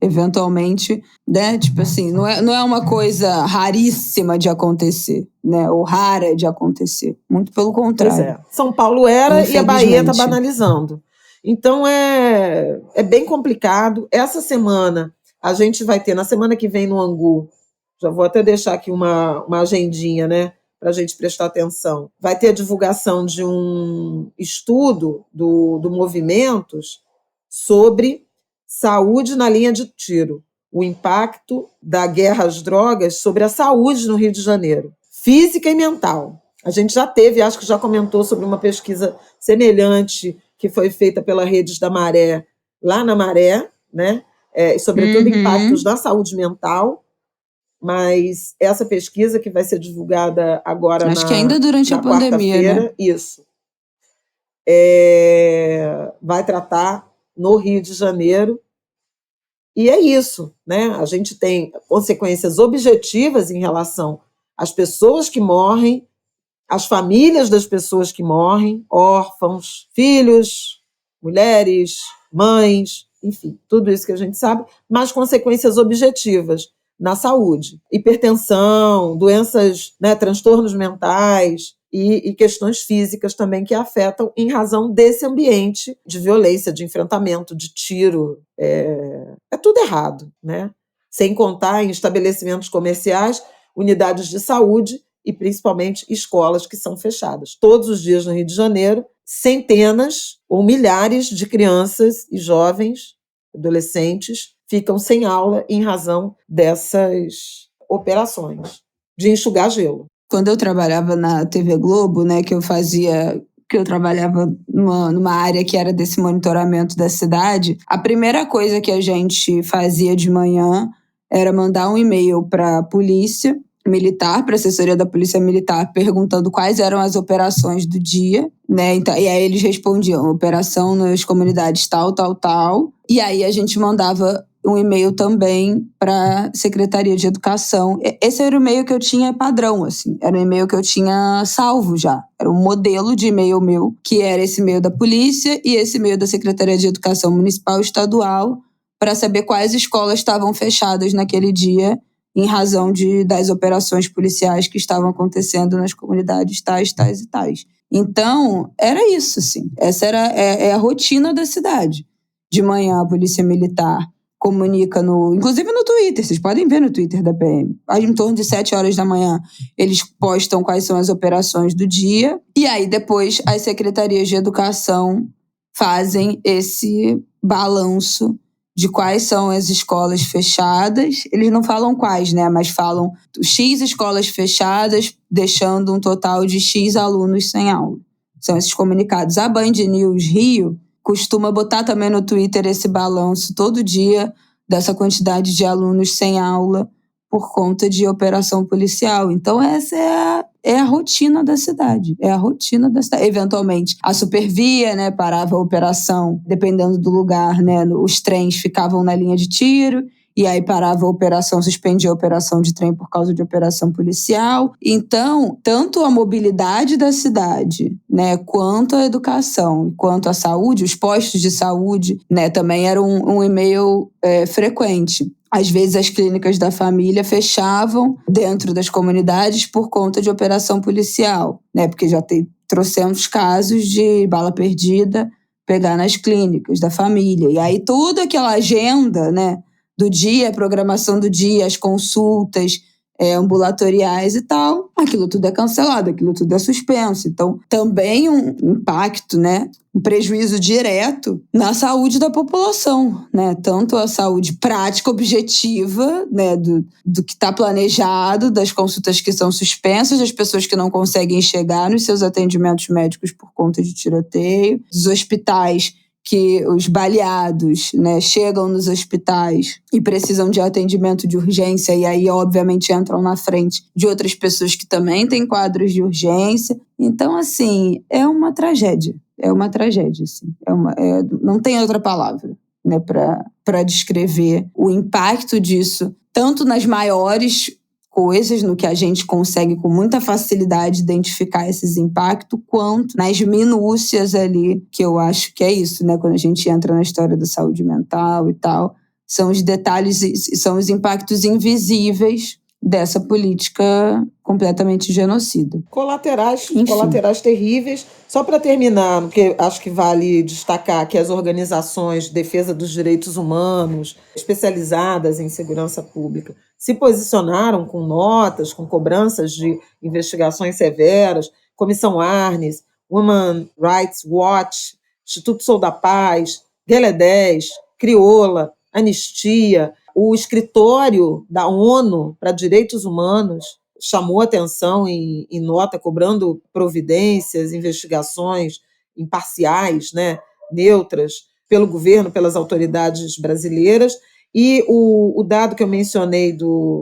[SPEAKER 1] Eventualmente, né? Tipo assim, não é uma coisa raríssima de acontecer, né? Ou rara de acontecer. Muito pelo contrário.
[SPEAKER 2] Pois é. São Paulo era e a Bahia está banalizando. Então é bem complicado. Essa semana a gente vai ter, na semana que vem no Angu, já vou até deixar aqui uma agendinha, né? Para a gente prestar atenção. Vai ter a divulgação de um estudo do Movimentos sobre saúde na linha de tiro, o impacto da guerra às drogas sobre a saúde no Rio de Janeiro, física e mental. A gente já teve, acho que já comentou sobre uma pesquisa semelhante que foi feita pela Redes da Maré, lá na Maré, né? E sobretudo impactos na saúde mental, mas essa pesquisa que vai ser divulgada agora
[SPEAKER 1] acho que ainda durante a pandemia, né?
[SPEAKER 2] Isso. Vai tratar no Rio de Janeiro. E é isso, né? A gente tem consequências objetivas em relação às pessoas que morrem, às famílias das pessoas que morrem, órfãos, filhos, mulheres, mães, enfim, tudo isso que a gente sabe, mas consequências objetivas na saúde. Hipertensão, doenças, né, transtornos mentais e questões físicas também que afetam em razão desse ambiente de violência, de enfrentamento, de tiro. É tudo errado, né? Sem contar em estabelecimentos comerciais, unidades de saúde e principalmente escolas que são fechadas. Todos os dias no Rio de Janeiro, centenas ou milhares de crianças e jovens, adolescentes, ficam sem aula em razão dessas operações de enxugar gelo.
[SPEAKER 1] Quando eu trabalhava na TV Globo, né, que eu trabalhava numa área que era desse monitoramento da cidade, a primeira coisa que a gente fazia de manhã era mandar um e-mail para a polícia militar, para a assessoria da polícia militar, perguntando quais eram as operações do dia, né? Então, e aí eles respondiam, operação nas comunidades tal, tal, tal. E aí a gente mandava um e-mail também para a Secretaria de Educação. Esse era o e-mail que eu tinha padrão, assim. Era um e-mail que eu tinha salvo já. Era um modelo de e-mail meu, que era esse e-mail da polícia e esse e-mail da Secretaria de Educação Municipal e Estadual, para saber quais escolas estavam fechadas naquele dia em razão das operações policiais que estavam acontecendo nas comunidades tais, tais e tais. Então, era isso, assim. Essa é a rotina da cidade. De manhã, a Polícia Militar comunica inclusive no Twitter, vocês podem ver no Twitter da PM. Em torno de 7 horas da manhã, eles postam quais são as operações do dia. E aí, depois, as secretarias de educação fazem esse balanço de quais são as escolas fechadas. Eles não falam quais, né? Mas falam X escolas fechadas, deixando um total de X alunos sem aula. São esses comunicados. A Band News Rio costuma botar também no Twitter esse balanço todo dia dessa quantidade de alunos sem aula por conta de operação policial. Então, essa é a rotina da cidade. É a rotina da cidade. Eventualmente, a Supervia, né, parava a operação, dependendo do lugar, né, os trens ficavam na linha de tiro, e aí parava a operação, suspendia a operação de trem por causa de operação policial. Então, tanto a mobilidade da cidade, né, quanto a educação, quanto a saúde, os postos de saúde, né, também era um e-mail frequente. Às vezes as clínicas da família fechavam dentro das comunidades por conta de operação policial, né, porque já trouxemos casos de bala perdida pegar nas clínicas da família. E aí toda aquela agenda, né, do dia, a programação do dia, as consultas ambulatoriais e tal, aquilo tudo é cancelado, aquilo tudo é suspenso. Então, também um impacto, né, um prejuízo direto na saúde da população, né? Tanto a saúde prática, objetiva, né, do que está planejado, das consultas que são suspensas, das pessoas que não conseguem chegar nos seus atendimentos médicos por conta de tiroteio, dos hospitais que os baleados, né, chegam nos hospitais e precisam de atendimento de urgência e aí, obviamente, entram na frente de outras pessoas que também têm quadros de urgência. Então, assim, é uma tragédia. É uma tragédia, assim. Não tem outra palavra, né, para descrever o impacto disso, tanto nas maiores coisas, no que a gente consegue com muita facilidade identificar esses impactos, quanto nas minúcias ali, que eu acho que é isso, né? Quando a gente entra na história da saúde mental e tal, são os detalhes, são os impactos invisíveis dessa política completamente genocida.
[SPEAKER 2] Colaterais terríveis. Só para terminar, porque acho que vale destacar que as organizações de defesa dos direitos humanos, especializadas em segurança pública, se posicionaram com notas, com cobranças de investigações severas, Comissão Arnes, Women Rights Watch, Instituto Sou da Paz, Guelé 10, Crioula, Anistia. O escritório da ONU para Direitos Humanos chamou atenção em nota, cobrando providências, investigações imparciais, né, neutras, pelo governo, pelas autoridades brasileiras. E o dado que eu mencionei,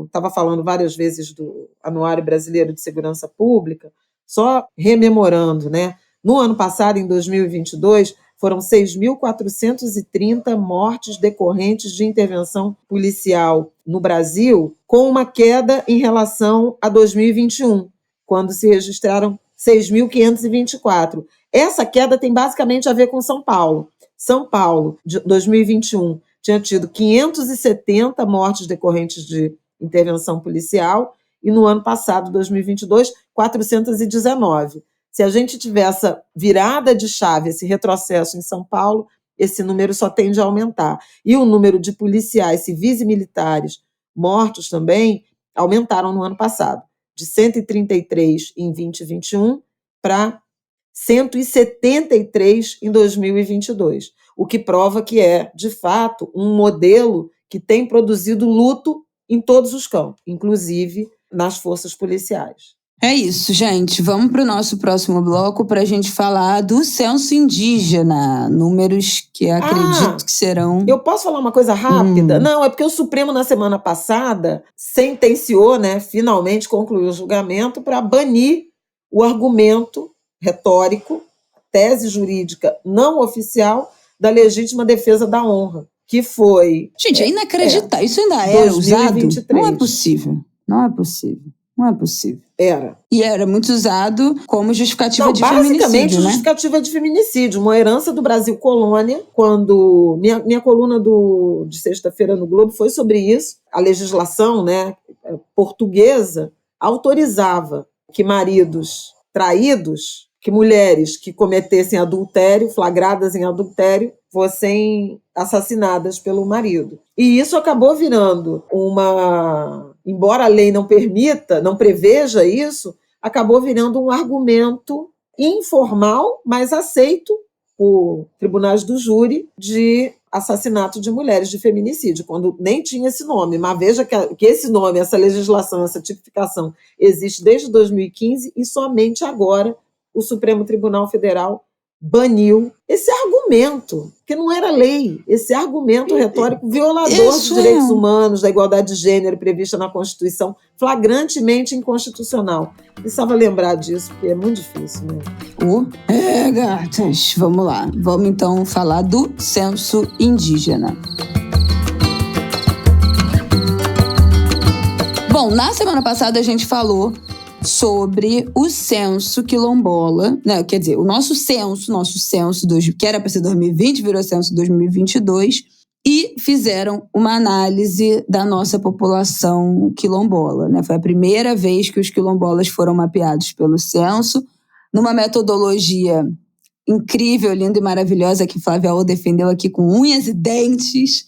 [SPEAKER 2] estava falando várias vezes do Anuário Brasileiro de Segurança Pública, só rememorando, né, no ano passado, em 2022, foram 6.430 mortes decorrentes de intervenção policial no Brasil, com uma queda em relação a 2021, quando se registraram 6.524. Essa queda tem basicamente a ver com São Paulo. São Paulo, de 2021, tinha tido 570 mortes decorrentes de intervenção policial e no ano passado, 2022, 419. Se a gente tiver essa virada de chave, esse retrocesso em São Paulo, esse número só tende a aumentar. E o número de policiais, civis e militares mortos também aumentaram no ano passado, de 133 em 2021 para 173 em 2022, o que prova que é, de fato, um modelo que tem produzido luto em todos os campos, inclusive nas forças policiais.
[SPEAKER 1] É isso, gente. Vamos para o nosso próximo bloco para a gente falar do censo indígena. Números que acredito que serão...
[SPEAKER 2] Eu posso falar uma coisa rápida? Não, é porque o Supremo, na semana passada, sentenciou, finalmente concluiu o julgamento para banir o argumento retórico, tese jurídica não oficial da legítima defesa da honra, que foi...
[SPEAKER 1] Gente, é inacreditável. Isso ainda era
[SPEAKER 2] 2023.
[SPEAKER 1] usado? Não é possível. Não é possível. Não é possível.
[SPEAKER 2] Era.
[SPEAKER 1] E era muito usado como justificativa de feminicídio,
[SPEAKER 2] basicamente, justificativa de feminicídio. Uma herança do Brasil colônia, quando... Minha coluna de sexta-feira no Globo foi sobre isso. A legislação portuguesa autorizava que maridos traídos, que mulheres que cometessem adultério, flagradas em adultério, fossem assassinadas pelo marido. E isso acabou virando embora a lei não permita, não preveja isso, acabou virando um argumento informal, mas aceito por tribunais do júri de assassinato de mulheres, de feminicídio, quando nem tinha esse nome. Mas veja que esse nome, essa legislação, essa tipificação existe desde 2015 e somente agora o Supremo Tribunal Federal baniu esse argumento, que não era lei, esse argumento retórico violador dos direitos humanos, da igualdade de gênero prevista na Constituição, flagrantemente inconstitucional. Precisava lembrar disso, porque é muito difícil, né?
[SPEAKER 1] Gatas, vamos lá. Vamos então falar do censo indígena. Bom, na semana passada a gente falou sobre o censo quilombola, né? Quer dizer, o nosso censo, que era para ser 2020, virou censo 2022, e fizeram uma análise da nossa população quilombola, né? Foi a primeira vez que os quilombolas foram mapeados pelo censo, numa metodologia incrível, linda e maravilhosa, que Flávia O defendeu aqui com unhas e dentes,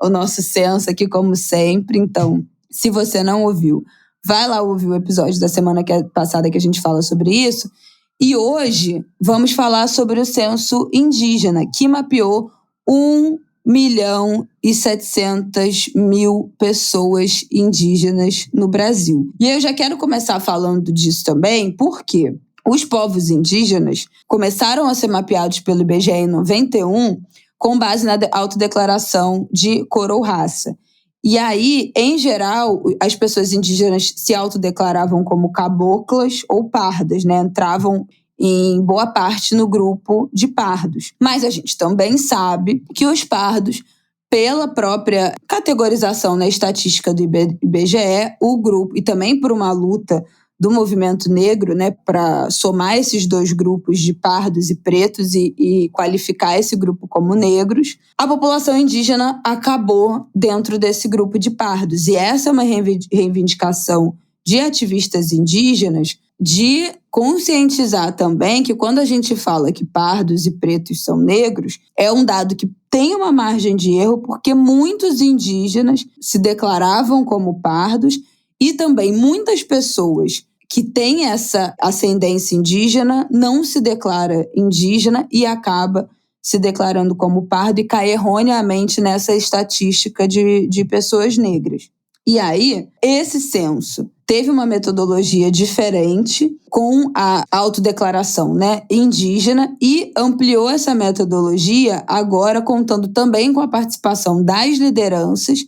[SPEAKER 1] o nosso censo aqui, como sempre. Então, se você não ouviu, vai lá ouvir o episódio da semana passada que a gente fala sobre isso. E hoje vamos falar sobre o censo indígena, que mapeou 1.700.000 pessoas indígenas no Brasil. E eu já quero começar falando disso também, porque os povos indígenas começaram a ser mapeados pelo IBGE em 91 com base na autodeclaração de cor ou raça. E aí, em geral, as pessoas indígenas se autodeclaravam como caboclas ou pardas, né? Entravam em boa parte no grupo de pardos. Mas a gente também sabe que os pardos, pela própria categorização na estatística do IBGE, o grupo, e também por uma luta do movimento negro, né, para somar esses dois grupos de pardos e pretos e qualificar esse grupo como negros, a população indígena acabou dentro desse grupo de pardos. E essa é uma reivindicação de ativistas indígenas de conscientizar também que quando a gente fala que pardos e pretos são negros, é um dado que tem uma margem de erro, porque muitos indígenas se declaravam como pardos e também muitas pessoas que têm essa ascendência indígena não se declara indígena e acaba se declarando como pardo e cai erroneamente nessa estatística de pessoas negras. E aí, esse censo teve uma metodologia diferente com a autodeclaração, né, indígena, e ampliou essa metodologia agora contando também com a participação das lideranças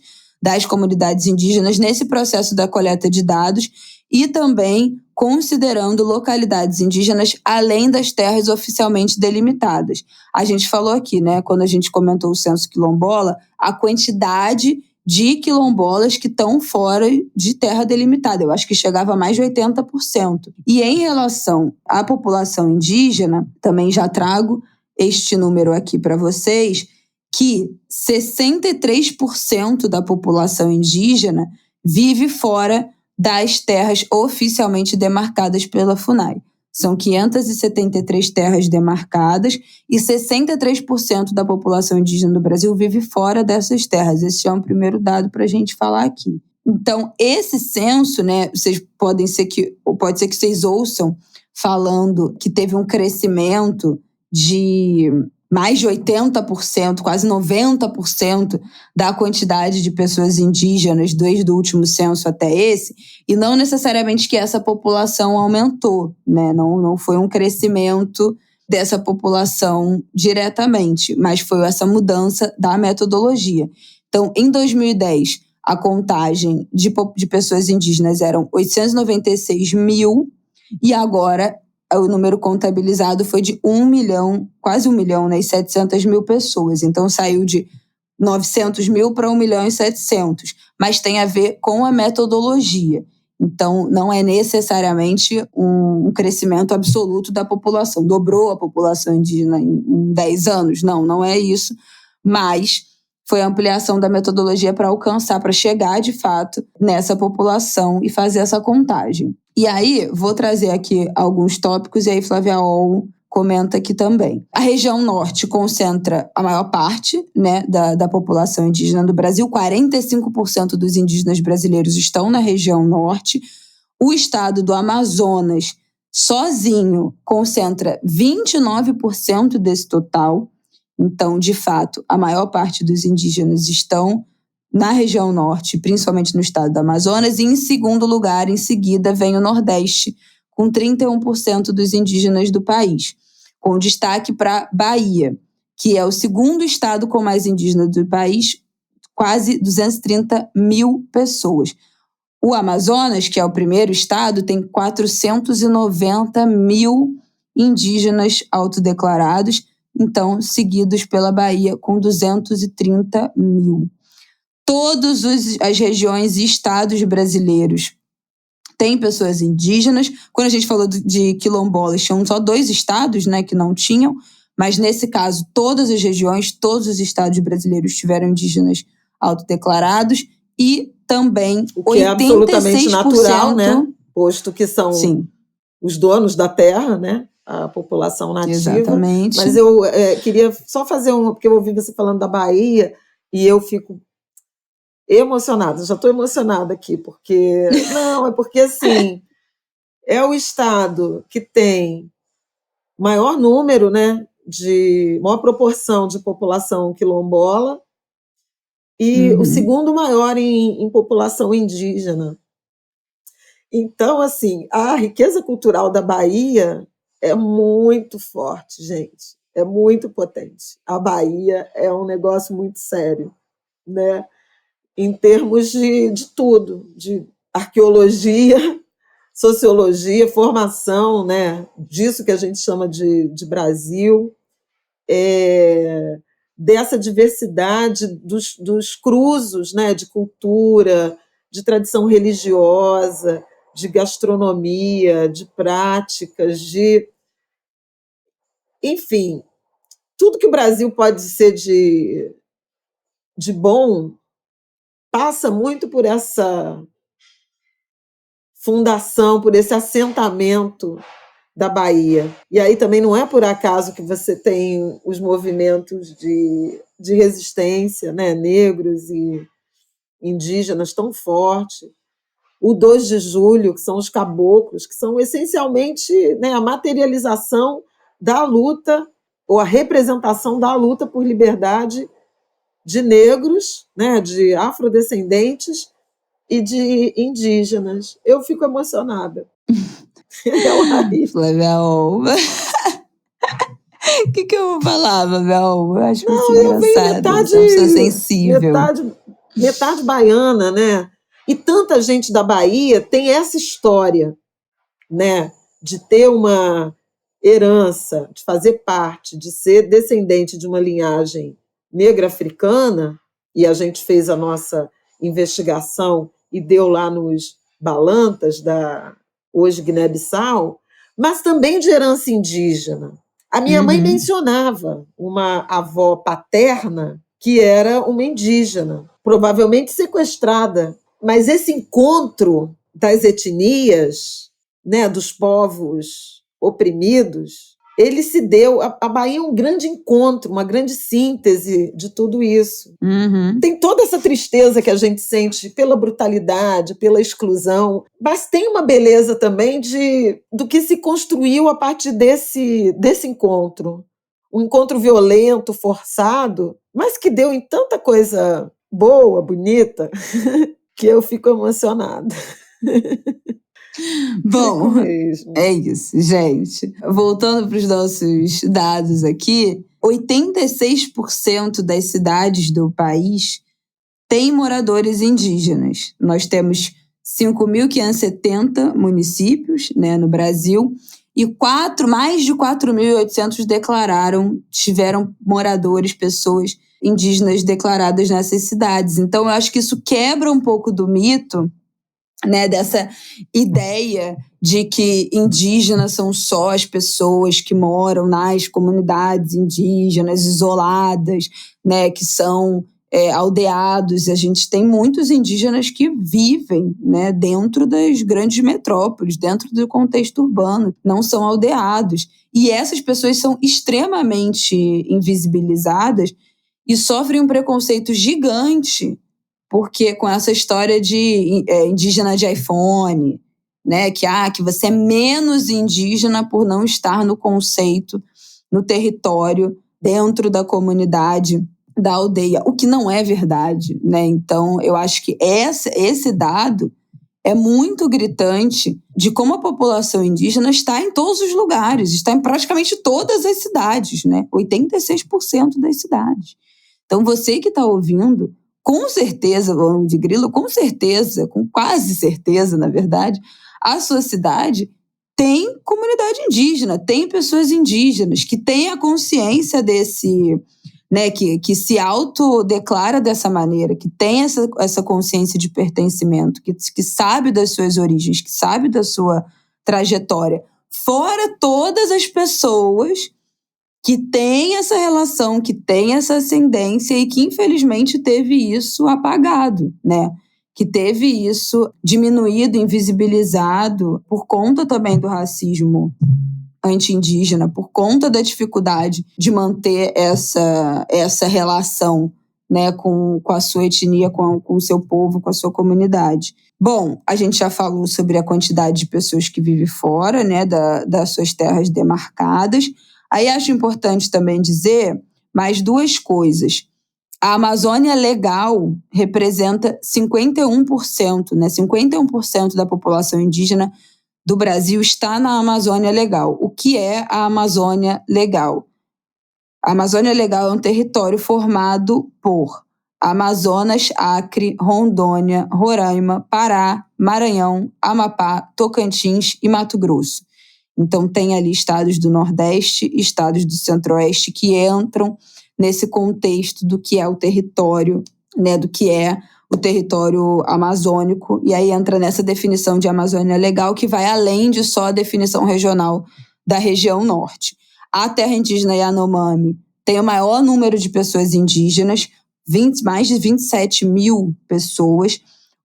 [SPEAKER 1] das comunidades indígenas nesse processo da coleta de dados e também considerando localidades indígenas além das terras oficialmente delimitadas. A gente falou aqui, né, quando a gente comentou o censo quilombola, a quantidade de quilombolas que estão fora de terra delimitada. Eu acho que chegava a mais de 80%. E em relação à população indígena, também já trago este número aqui para vocês, que 63% da população indígena vive fora das terras oficialmente demarcadas pela FUNAI. São 573 terras demarcadas e 63% da população indígena do Brasil vive fora dessas terras. Esse é um primeiro dado para a gente falar aqui. Então, esse censo, né, pode ser que vocês ouçam falando que teve um crescimento de mais de 80%, quase 90% da quantidade de pessoas indígenas desde o último censo até esse, e não necessariamente que essa população aumentou, né? Não foi um crescimento dessa população diretamente, mas foi essa mudança da metodologia. Então, em 2010, a contagem de pessoas indígenas eram 896 mil, e agora o número contabilizado foi de 1 milhão, quase 1 milhão, né, e 700 mil pessoas. Então, saiu de 900 mil para 1 milhão e 700. Mas tem a ver com a metodologia. Então, não é necessariamente um crescimento absoluto da população. Dobrou a população indígena em 10 anos? Não é isso. Mas foi a ampliação da metodologia para alcançar, para chegar, de fato, nessa população e fazer essa contagem. E aí, vou trazer aqui alguns tópicos, e aí Flávia Ol comenta aqui também. A região norte concentra a maior parte, né, da população indígena do Brasil. 45% dos indígenas brasileiros estão na região norte. O estado do Amazonas, sozinho, concentra 29% desse total. Então, de fato, a maior parte dos indígenas estão na região norte, principalmente no estado do Amazonas, e em segundo lugar, em seguida, vem o Nordeste, com 31% dos indígenas do país, com destaque para Bahia, que é o segundo estado com mais indígenas do país, quase 230 mil pessoas. O Amazonas, que é o primeiro estado, tem 490 mil indígenas autodeclarados, então seguidos pela Bahia, com 230 mil. Todas as regiões e estados brasileiros têm pessoas indígenas. Quando a gente falou de quilombolas, tinham só 2 estados, né, que não tinham, mas nesse caso, todas as regiões, todos os estados brasileiros tiveram indígenas autodeclarados, e também 86%...
[SPEAKER 2] O que é absolutamente natural, né? Posto que são os donos da terra, né? A população nativa.
[SPEAKER 1] Exatamente.
[SPEAKER 2] Mas eu queria só fazer porque eu ouvi você falando da Bahia e eu fico emocionada, já estou emocionada aqui, porque... Não, é porque, assim, é o estado que tem maior número, né, maior proporção de população quilombola e o segundo maior em população indígena. Então, assim, a riqueza cultural da Bahia é muito forte, gente, é muito potente. A Bahia é um negócio muito sério, né? Em termos de tudo, de arqueologia, sociologia, formação, né, disso que a gente chama de Brasil, dessa diversidade dos cruzos, né, de cultura, de tradição religiosa, de gastronomia, de práticas, enfim, tudo que o Brasil pode ser de bom passa muito por essa fundação, por esse assentamento da Bahia. E aí também não é por acaso que você tem os movimentos de resistência, né, negros e indígenas tão fortes. O 2 de julho, que são os caboclos, que são essencialmente, né, a materialização da luta, ou a representação da luta por liberdade de negros, né, de afrodescendentes e de indígenas. Eu fico emocionada.
[SPEAKER 1] Flávia Olva. O que eu vou falar, Flávia Olva? Eu acho isso engraçado.
[SPEAKER 2] Metade baiana, né? E tanta gente da Bahia tem essa história, né, de ter uma herança, de fazer parte, de ser descendente de uma linhagem negra africana, e a gente fez a nossa investigação e deu lá nos Balantas, da hoje Guiné-Bissau, mas também de herança indígena. A minha mãe mencionava uma avó paterna que era uma indígena, provavelmente sequestrada. Mas esse encontro das etnias, né, dos povos oprimidos, ele se deu. A Bahia é um grande encontro, uma grande síntese de tudo isso. Tem toda essa tristeza que a gente sente pela brutalidade, pela exclusão, mas tem uma beleza também do que se construiu a partir desse encontro. Um encontro violento, forçado, mas que deu em tanta coisa boa, bonita, que eu fico emocionada.
[SPEAKER 1] Bom, é isso, gente. Voltando para os nossos dados aqui, 86% das cidades do país têm moradores indígenas. Nós temos 5.570 municípios, né, no Brasil, e mais de 4.800 tiveram moradores, pessoas indígenas declaradas nessas cidades. Então, eu acho que isso quebra um pouco do mito, né, dessa ideia de que indígenas são só as pessoas que moram nas comunidades indígenas isoladas, né, que são aldeados. A gente tem muitos indígenas que vivem, né, dentro das grandes metrópoles, dentro do contexto urbano, não são aldeados. E essas pessoas são extremamente invisibilizadas e sofrem um preconceito gigante, porque com essa história de indígena de iPhone, né, que você é menos indígena por não estar no conceito, no território, dentro da comunidade, da aldeia, o que não é verdade, né? Então, eu acho que esse dado é muito gritante de como a população indígena está em todos os lugares, está em praticamente todas as cidades, né? 86% das cidades. Então, você que está ouvindo, com certeza, o de Grilo, com certeza, com quase certeza, na verdade, a sua cidade tem comunidade indígena, tem pessoas indígenas que têm a consciência desse, né, que se autodeclara dessa maneira, que tem essa consciência de pertencimento, que sabe das suas origens, que sabe da sua trajetória. Fora todas as pessoas que tem essa relação, que tem essa ascendência e que, infelizmente, teve isso apagado, né? Que teve isso diminuído, invisibilizado por conta também do racismo anti-indígena, por conta da dificuldade de manter essa relação, né, com a sua etnia, com o seu povo, com a sua comunidade. Bom, a gente já falou sobre a quantidade de pessoas que vivem fora, né, das suas terras demarcadas. Aí acho importante também dizer mais duas coisas. A Amazônia Legal representa 51%, né? 51% da população indígena do Brasil está na Amazônia Legal. O que é a Amazônia Legal? A Amazônia Legal é um território formado por Amazonas, Acre, Rondônia, Roraima, Pará, Maranhão, Amapá, Tocantins e Mato Grosso. Então, tem ali estados do Nordeste, estados do Centro-Oeste que entram nesse contexto do que é o território, né, do que é o território amazônico, e aí entra nessa definição de Amazônia Legal, que vai além de só a definição regional da região norte. A terra indígena Yanomami tem o maior número de pessoas indígenas, mais de 27 mil pessoas.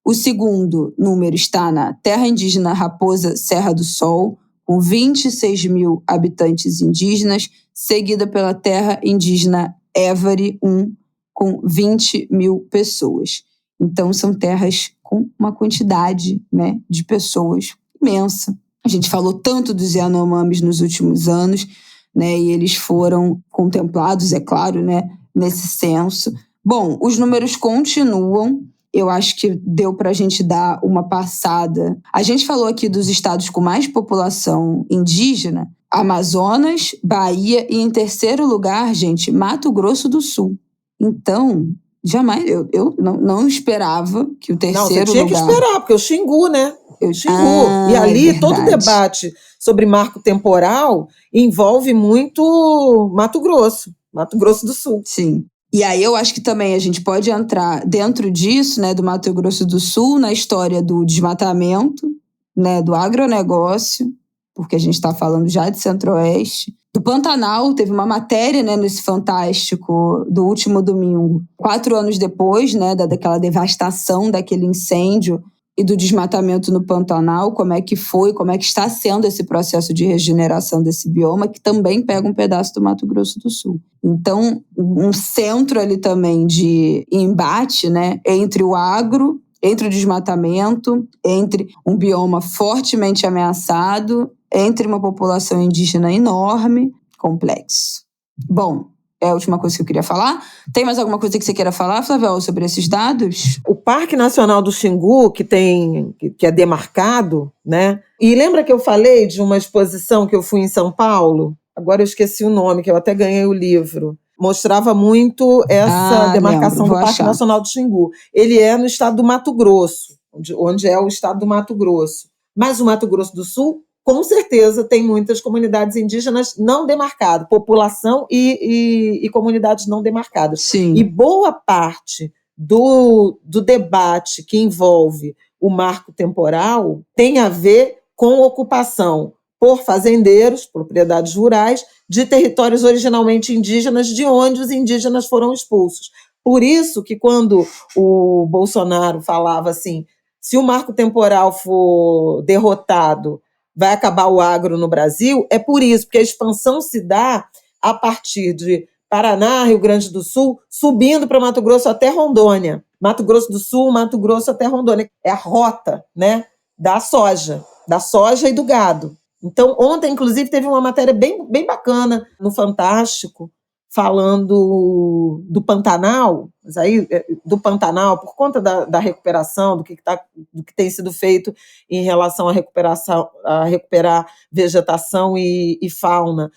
[SPEAKER 1] O segundo número está na terra indígena Raposa Serra do Sol, com 26 mil habitantes indígenas, seguida pela terra indígena Évari 1, com 20 mil pessoas. Então, são terras com uma quantidade, né, de pessoas imensa. A gente falou tanto dos Yanomamis nos últimos anos, né, e eles foram contemplados, é claro, né, nesse censo. Bom, os números continuam. Eu acho que deu para a gente dar uma passada. A gente falou aqui dos estados com mais população indígena, Amazonas, Bahia e, em terceiro lugar, gente, Mato Grosso do Sul. Então, Jamais, eu não esperava que o terceiro lugar...
[SPEAKER 2] Não, você tinha que esperar, porque o Xingu, né?
[SPEAKER 1] Ah,
[SPEAKER 2] e ali
[SPEAKER 1] é
[SPEAKER 2] todo o debate sobre marco temporal envolve muito Mato Grosso do Sul.
[SPEAKER 1] Sim. E aí eu acho que também a gente pode entrar dentro disso, né, do Mato Grosso do Sul, na história do desmatamento, né, do agronegócio, porque a gente está falando já de Centro-Oeste. Do Pantanal, teve uma matéria, né, nesse Fantástico do último domingo, 4 anos depois, né, daquela devastação, daquele incêndio e do desmatamento no Pantanal, como é que foi, como é que está sendo esse processo de regeneração desse bioma, que também pega um pedaço do Mato Grosso do Sul. Então, um centro ali também de embate, né, entre o agro, entre o desmatamento, entre um bioma fortemente ameaçado, entre uma população indígena enorme, complexo. Bom, é a última coisa que eu queria falar. Tem mais alguma coisa que você queira falar, Flavel, sobre esses dados?
[SPEAKER 2] O Parque Nacional do Xingu, que é demarcado, né? E lembra que eu falei de uma exposição que eu fui em São Paulo? Agora eu esqueci o nome, que eu até ganhei o livro. Mostrava muito essa demarcação do Parque Nacional do Xingu. Ele é no estado do Mato Grosso, onde é o estado do Mato Grosso. Mas o Mato Grosso do Sul, com certeza, tem muitas comunidades indígenas não demarcadas, população e comunidades não demarcadas.
[SPEAKER 1] Sim.
[SPEAKER 2] E boa parte do debate que envolve o marco temporal tem a ver com ocupação por fazendeiros, propriedades rurais, de territórios originalmente indígenas, de onde os indígenas foram expulsos. Por isso que quando o Bolsonaro falava assim, se o marco temporal for derrotado, vai acabar o agro no Brasil, é por isso, porque a expansão se dá a partir de Paraná, Rio Grande do Sul, subindo para Mato Grosso até Rondônia. Mato Grosso do Sul, Mato Grosso até Rondônia. É a rota, né, da soja e do gado. Então, ontem, inclusive, teve uma matéria bem bacana no Fantástico, falando do Pantanal, mas aí do Pantanal, por conta da recuperação, do que tem sido feito em relação a recuperar vegetação e fauna,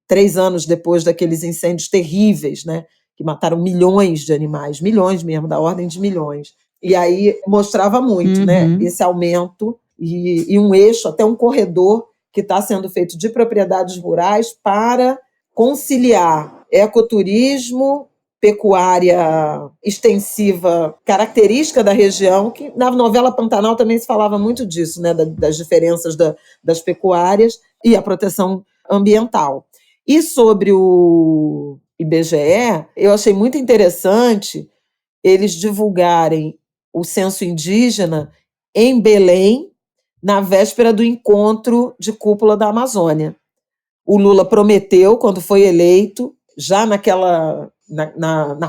[SPEAKER 2] 3 anos depois daqueles incêndios terríveis, né, que mataram milhões de animais, milhões mesmo, da ordem de milhões. E aí mostrava muito, né, esse aumento e um eixo, até um corredor que está sendo feito de propriedades rurais para conciliar ecoturismo, pecuária extensiva, característica da região, que na novela Pantanal também se falava muito disso, né, das diferenças das pecuárias e a proteção ambiental. E sobre o IBGE, eu achei muito interessante eles divulgarem o censo indígena em Belém, na véspera do encontro de cúpula da Amazônia. O Lula prometeu, quando foi eleito, já na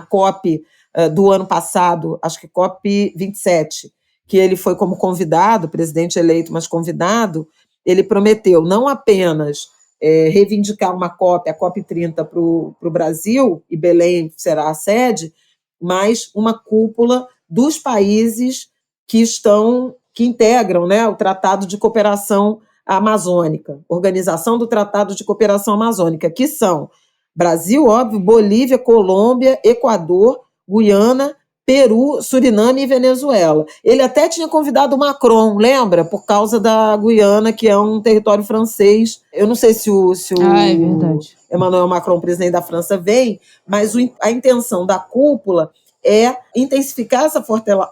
[SPEAKER 2] COP do ano passado, acho que COP 27, que ele foi como convidado, presidente eleito, mas convidado, ele prometeu não apenas reivindicar uma COP, a COP 30 para o Brasil, e Belém será a sede, mas uma cúpula dos países que integram, né, o Tratado de Cooperação Amazônica, Organização do Tratado de Cooperação Amazônica, que são Brasil, óbvio, Bolívia, Colômbia, Equador, Guiana, Peru, Suriname e Venezuela. Ele até tinha convidado o Macron, lembra? Por causa da Guiana, que é um território francês. Eu não sei se o
[SPEAKER 1] é verdade.
[SPEAKER 2] Emmanuel Macron, presidente da França, vem, mas a intenção da cúpula é intensificar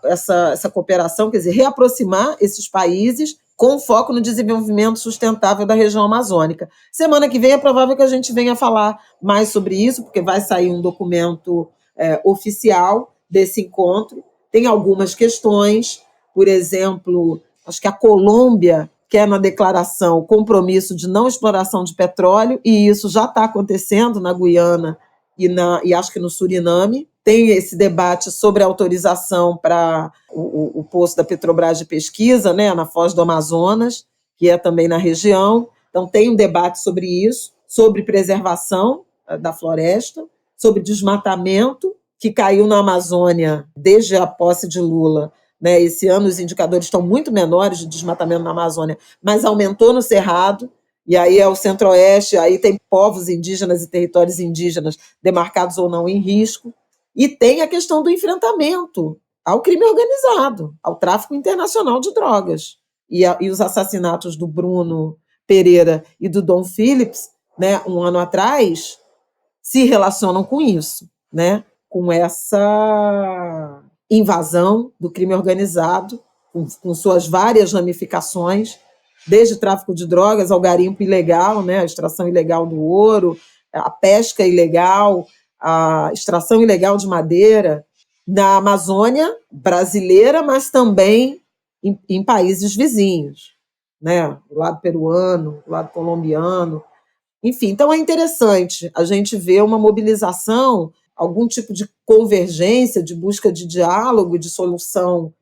[SPEAKER 2] essa cooperação, quer dizer, reaproximar esses países com foco no desenvolvimento sustentável da região amazônica. Semana que vem é provável que a gente venha falar mais sobre isso, porque vai sair um documento oficial desse encontro. Tem algumas questões, por exemplo, acho que a Colômbia quer na declaração o compromisso de não exploração de petróleo, e isso já está acontecendo na Guiana e acho que no Suriname. Tem esse debate sobre a autorização para o poço da Petrobras de pesquisa, né, na Foz do Amazonas, que é também na região. Então, tem um debate sobre isso, sobre preservação da floresta, sobre desmatamento, que caiu na Amazônia desde a posse de Lula. Né? Esse ano os indicadores estão muito menores de desmatamento na Amazônia, mas aumentou no Cerrado, e aí é o Centro-Oeste, aí tem povos indígenas e territórios indígenas demarcados ou não em risco. E tem a questão do enfrentamento ao crime organizado, ao tráfico internacional de drogas. E os assassinatos do Bruno Pereira e do Dom Phillips, né, um ano atrás, se relacionam com isso, né, com essa invasão do crime organizado, com suas várias ramificações, desde tráfico de drogas ao garimpo ilegal, né, a extração ilegal do ouro, a pesca ilegal, a extração ilegal de madeira na Amazônia brasileira, mas também em países vizinhos, né, do lado peruano, do lado colombiano. Enfim, então é interessante a gente ver uma mobilização, algum tipo de convergência, de busca de diálogo, de solução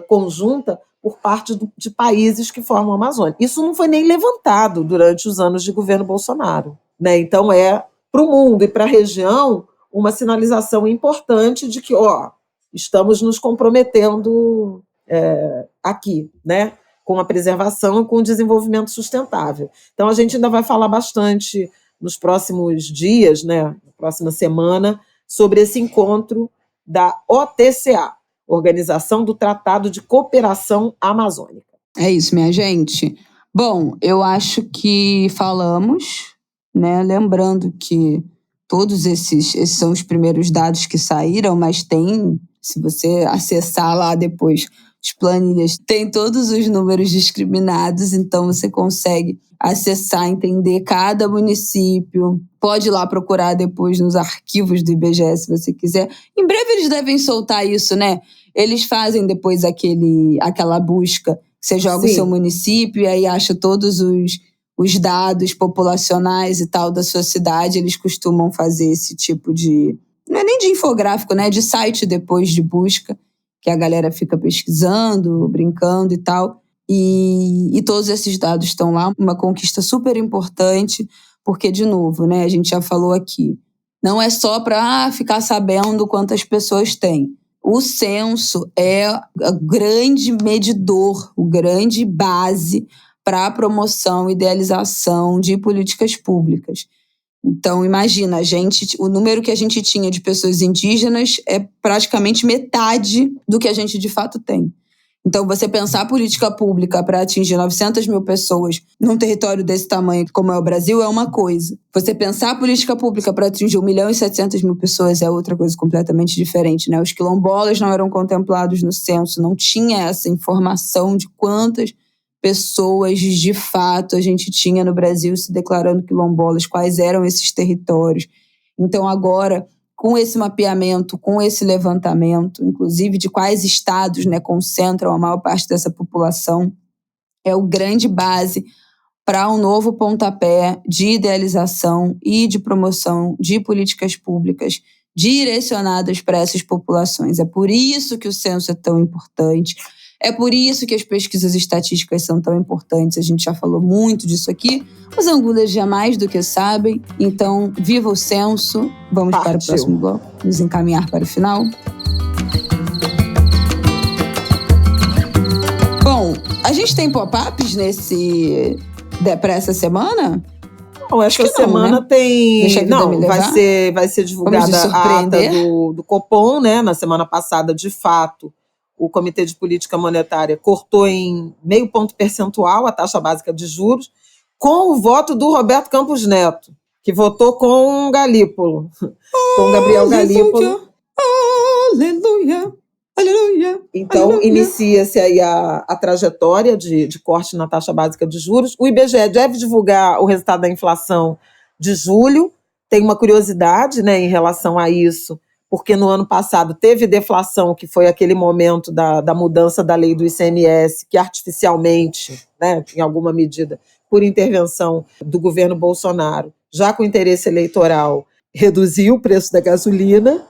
[SPEAKER 2] conjunta por parte de países que formam a Amazônia. Isso não foi nem levantado durante os anos de governo Bolsonaro, né? Então é para o mundo e para a região uma sinalização importante de que, estamos nos comprometendo aqui, né, com a preservação e com o desenvolvimento sustentável. Então, a gente ainda vai falar bastante nos próximos dias, né, na próxima semana, sobre esse encontro da OTCA, Organização do Tratado de Cooperação Amazônica.
[SPEAKER 1] É isso, minha gente. Bom, eu acho que falamos, né, lembrando que todos esses são os primeiros dados que saíram, mas tem, se você acessar lá depois as planilhas, tem todos os números discriminados, então você consegue acessar, entender cada município. Pode ir lá procurar depois nos arquivos do IBGE, se você quiser. Em breve eles devem soltar isso, né? Eles fazem depois aquela busca. Você joga o seu município e aí acha todos os dados populacionais e tal da sua cidade. Eles costumam fazer esse tipo de... Não é nem de infográfico, né? De site depois de busca, que a galera fica pesquisando, brincando e tal. E todos esses dados estão lá. Uma conquista super importante, porque, de novo, né? A gente já falou aqui. Não é só para ficar sabendo quantas pessoas tem. O censo é o grande medidor, o grande base para a promoção e idealização de políticas públicas. Então, imagina, o número que a gente tinha de pessoas indígenas é praticamente metade do que a gente de fato tem. Então, você pensar a política pública para atingir 900 mil pessoas num território desse tamanho, como é o Brasil, é uma coisa. Você pensar a política pública para atingir 1.700.000 pessoas é outra coisa completamente diferente, né? Os quilombolas não eram contemplados no censo, não tinha essa informação de quantas pessoas de fato a gente tinha no Brasil se declarando quilombolas, quais eram esses territórios. Então, agora, com esse mapeamento, com esse levantamento, inclusive de quais estados, né, concentram a maior parte dessa população, é o grande base para um novo pontapé de idealização e de promoção de políticas públicas direcionadas para essas populações. É por isso que o censo é tão importante. É por isso que as pesquisas estatísticas são tão importantes. A gente já falou muito disso aqui. Os angulers já mais do que sabem. Então, viva o censo. Vamos para o próximo bloco. Nos encaminhar para o final. Bom, a gente tem pop-ups para essa semana?
[SPEAKER 2] Não, essa semana né? Tem... Não, vai ser divulgada a ata do Copom, né? Na semana passada, de fato, o Comitê de Política Monetária cortou em 0,5 ponto percentual a taxa básica de juros, com o voto do Roberto Campos Neto, que votou com o Galípolo, com o Gabriel Galípolo.
[SPEAKER 1] Aleluia, aleluia.
[SPEAKER 2] Então,
[SPEAKER 1] aleluia.
[SPEAKER 2] Inicia-se aí a trajetória de corte na taxa básica de juros. O IBGE deve divulgar o resultado da inflação de julho. Tem uma curiosidade, né, em relação a isso, porque no ano passado teve deflação, que foi aquele momento da mudança da lei do ICMS, que artificialmente, né, em alguma medida, por intervenção do governo Bolsonaro, já com interesse eleitoral, reduziu o preço da gasolina.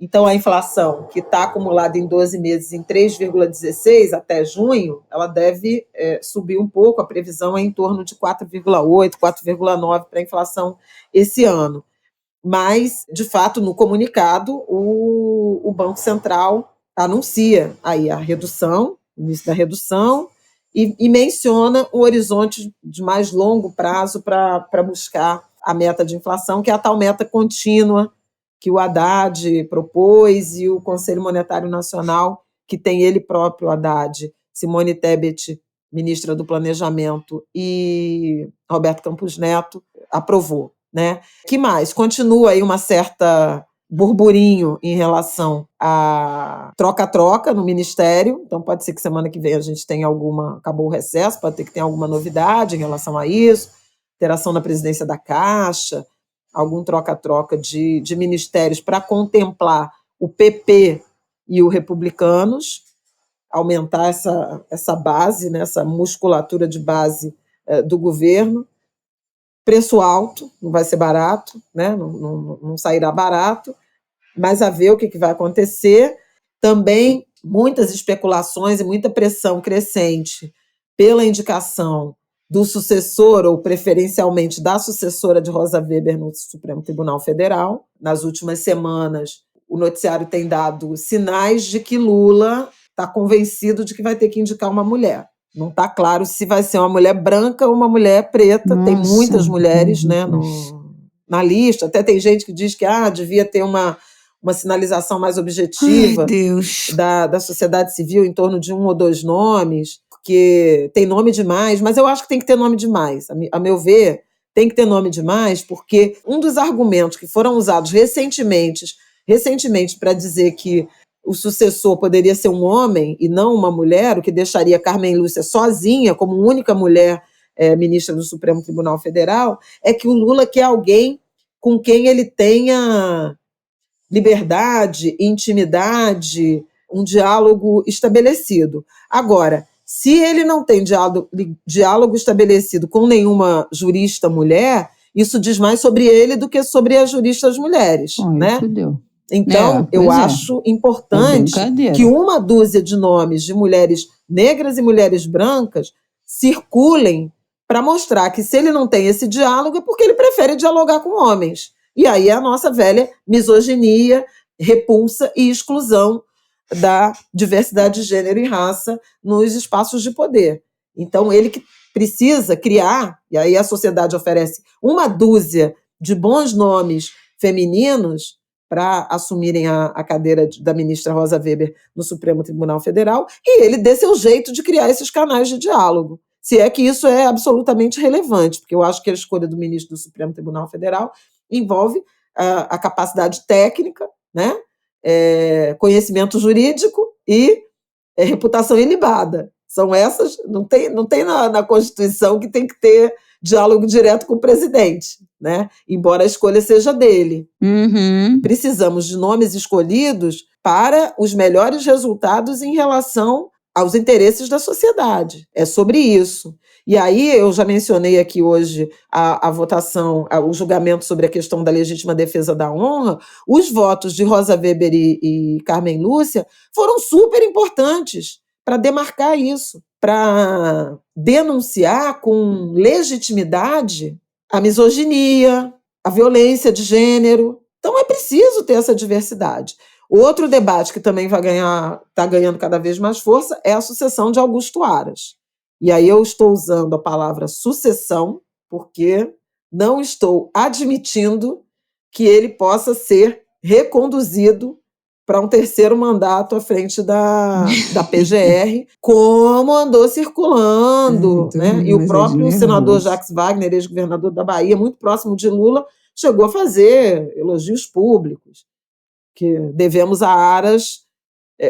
[SPEAKER 2] Então, a inflação, que está acumulada em 12 meses em 3,16 até junho, ela deve subir um pouco. A previsão é em torno de 4,8, 4,9 para a inflação esse ano. Mas, de fato, no comunicado, o Banco Central anuncia aí a redução, o início da redução, e menciona um horizonte de mais longo prazo para buscar a meta de inflação, que é a tal meta contínua que o Haddad propôs e o Conselho Monetário Nacional, que tem ele próprio, Haddad, Simone Tebet, ministra do Planejamento, e Roberto Campos Neto, aprovou, né? Que mais? Continua aí uma certa burburinho em relação a troca-troca no Ministério, então pode ser que semana que vem a gente tenha acabou o recesso, pode ter que ter alguma novidade em relação a isso, interação na presidência da Caixa, algum troca-troca de ministérios para contemplar o PP e o Republicanos, aumentar essa base, né, essa musculatura de base do governo. Preço alto, não vai ser barato, né, não sairá barato, mas a ver o que vai acontecer. Também muitas especulações e muita pressão crescente pela indicação do sucessor, ou preferencialmente da sucessora de Rosa Weber no Supremo Tribunal Federal. Nas últimas semanas, o noticiário tem dado sinais de que Lula está convencido de que vai ter que indicar uma mulher. Não está claro se vai ser uma mulher branca ou uma mulher preta. Nossa, tem muitas mulheres, né, na lista. Até tem gente que diz que devia ter uma sinalização mais objetiva da sociedade civil em torno de 1 ou 2 nomes, porque tem nome demais, mas eu acho que tem que ter nome demais. A meu ver, tem que ter nome demais, porque um dos argumentos que foram usados recentemente para dizer que o sucessor poderia ser um homem e não uma mulher, o que deixaria Carmen Lúcia sozinha, como única mulher ministra do Supremo Tribunal Federal, é que o Lula quer alguém com quem ele tenha liberdade, intimidade, um diálogo estabelecido. Agora, se ele não tem diálogo estabelecido com nenhuma jurista mulher, isso diz mais sobre ele do que sobre as juristas mulheres, né? Então, eu acho importante que 1 dúzia de nomes de mulheres negras e mulheres brancas circulem para mostrar que, se ele não tem esse diálogo, é porque ele prefere dialogar com homens. E aí é a nossa velha misoginia, repulsa e exclusão da diversidade de gênero e raça nos espaços de poder. Então, ele que precisa criar, e aí a sociedade oferece 1 dúzia de bons nomes femininos para assumirem a cadeira da ministra Rosa Weber no Supremo Tribunal Federal, e ele dê seu jeito de criar esses canais de diálogo. Se é que isso é absolutamente relevante, porque eu acho que a escolha do ministro do Supremo Tribunal Federal envolve a capacidade técnica, né? Conhecimento jurídico e reputação ilibada. São essas, não tem na Constituição que tem que ter diálogo direto com o presidente, né? Embora a escolha seja dele. Precisamos de nomes escolhidos para os melhores resultados em relação aos interesses da sociedade. É sobre isso. E aí eu já mencionei aqui hoje a votação, o julgamento sobre a questão da legítima defesa da honra. Os votos de Rosa Weber e Carmen Lúcia foram super importantes para demarcar isso, para denunciar com legitimidade a misoginia, a violência de gênero. Então é preciso ter essa diversidade. Outro debate que também está ganhando cada vez mais força é a sucessão de Augusto Aras. E aí eu estou usando a palavra sucessão, porque não estou admitindo que ele possa ser reconduzido para um 3º mandato à frente da PGR, como andou circulando, né? E o próprio senador Jacques Wagner, ex-governador da Bahia, muito próximo de Lula, chegou a fazer elogios públicos, que devemos a Aras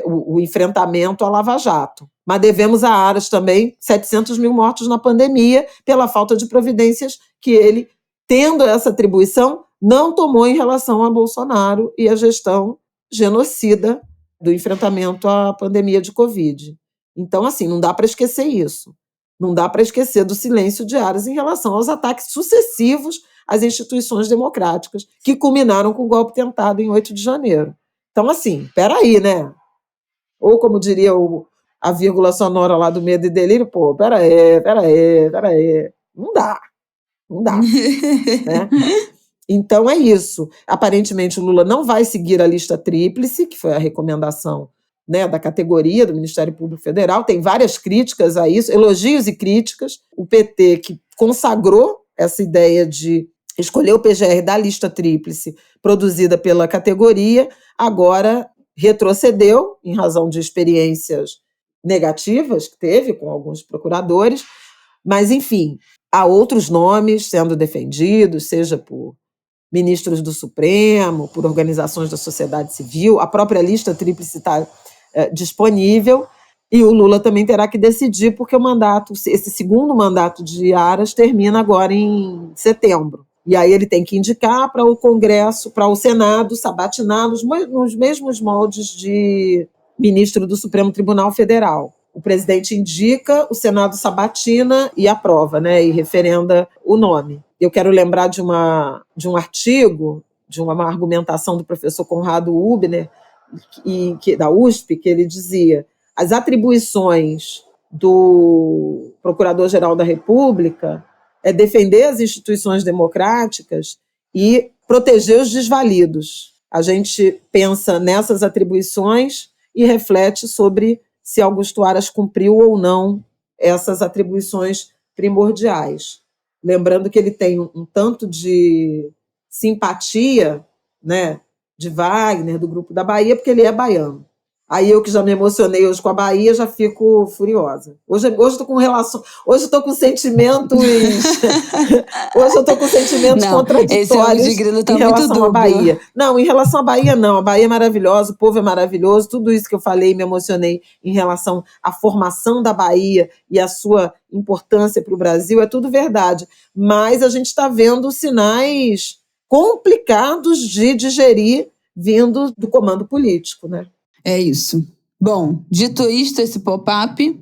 [SPEAKER 2] o enfrentamento à Lava Jato. Mas devemos a Aras também 700 mil mortos na pandemia pela falta de providências que ele, tendo essa atribuição, não tomou em relação a Bolsonaro e a gestão genocida do enfrentamento à pandemia de Covid. Então, assim, não dá para esquecer isso. Não dá para esquecer do silêncio de Aras em relação aos ataques sucessivos às instituições democráticas, que culminaram com o golpe tentado em 8 de janeiro. Então, assim, peraí, né? Ou, como diria a vírgula sonora lá do Medo e Delírio, peraí. Não dá. Né? Então, é isso. Aparentemente, o Lula não vai seguir a lista tríplice, que foi a recomendação, né, da categoria do Ministério Público Federal. Tem várias críticas a isso, elogios e críticas. O PT, que consagrou essa ideia de escolheu o PGR da lista tríplice produzida pela categoria, agora retrocedeu em razão de experiências negativas que teve com alguns procuradores, mas, enfim, há outros nomes sendo defendidos, seja por ministros do Supremo, por organizações da sociedade civil, a própria lista tríplice está disponível, e o Lula também terá que decidir, porque esse segundo mandato de Aras termina agora em setembro. E aí ele tem que indicar para o Congresso, para o Senado, sabatinar nos mesmos moldes de ministro do Supremo Tribunal Federal. O presidente indica, o Senado sabatina e aprova, né, e referenda o nome. Eu quero lembrar de um artigo, de uma argumentação do professor Conrado Hübner, da USP, que ele dizia: as atribuições do Procurador-Geral da República é defender as instituições democráticas e proteger os desvalidos. A gente pensa nessas atribuições e reflete sobre se Augusto Aras cumpriu ou não essas atribuições primordiais. Lembrando que ele tem um tanto de simpatia, né, de Wagner, do Grupo da Bahia, porque ele é baiano. Aí eu, que já me emocionei hoje com a Bahia, já fico furiosa. Hoje estou com relação. Hoje estou com sentimentos. Hoje eu estou com sentimentos contraditórios em relação à Bahia. Não, em relação à Bahia, não. A Bahia é maravilhosa, o povo é maravilhoso. Tudo isso que eu falei, me emocionei em relação à formação da Bahia e a sua importância para o Brasil, é tudo verdade. Mas a gente está vendo sinais complicados de digerir vindo do comando político, né?
[SPEAKER 1] É isso. Bom, dito isto, esse pop-up,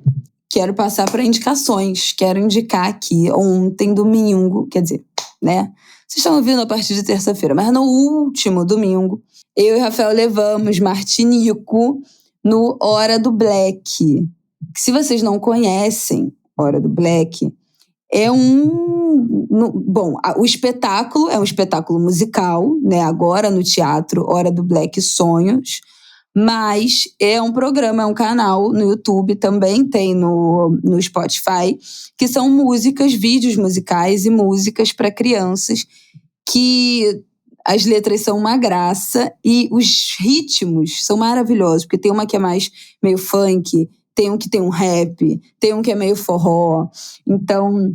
[SPEAKER 1] quero passar para indicações. Quero indicar aqui, ontem, domingo, quer dizer, né? Vocês estão ouvindo a partir de terça-feira, mas no último domingo, eu e Rafael levamos Martinico no Hora do Black. Se vocês não conhecem Hora do Black, o espetáculo é um espetáculo musical, né? Agora no teatro Hora do Black Sonhos, mas é um programa, é um canal no YouTube, também tem no Spotify, que são músicas, vídeos musicais e músicas para crianças, que as letras são uma graça e os ritmos são maravilhosos, porque tem uma que é mais meio funk, tem um que tem um rap, tem um que é meio forró, então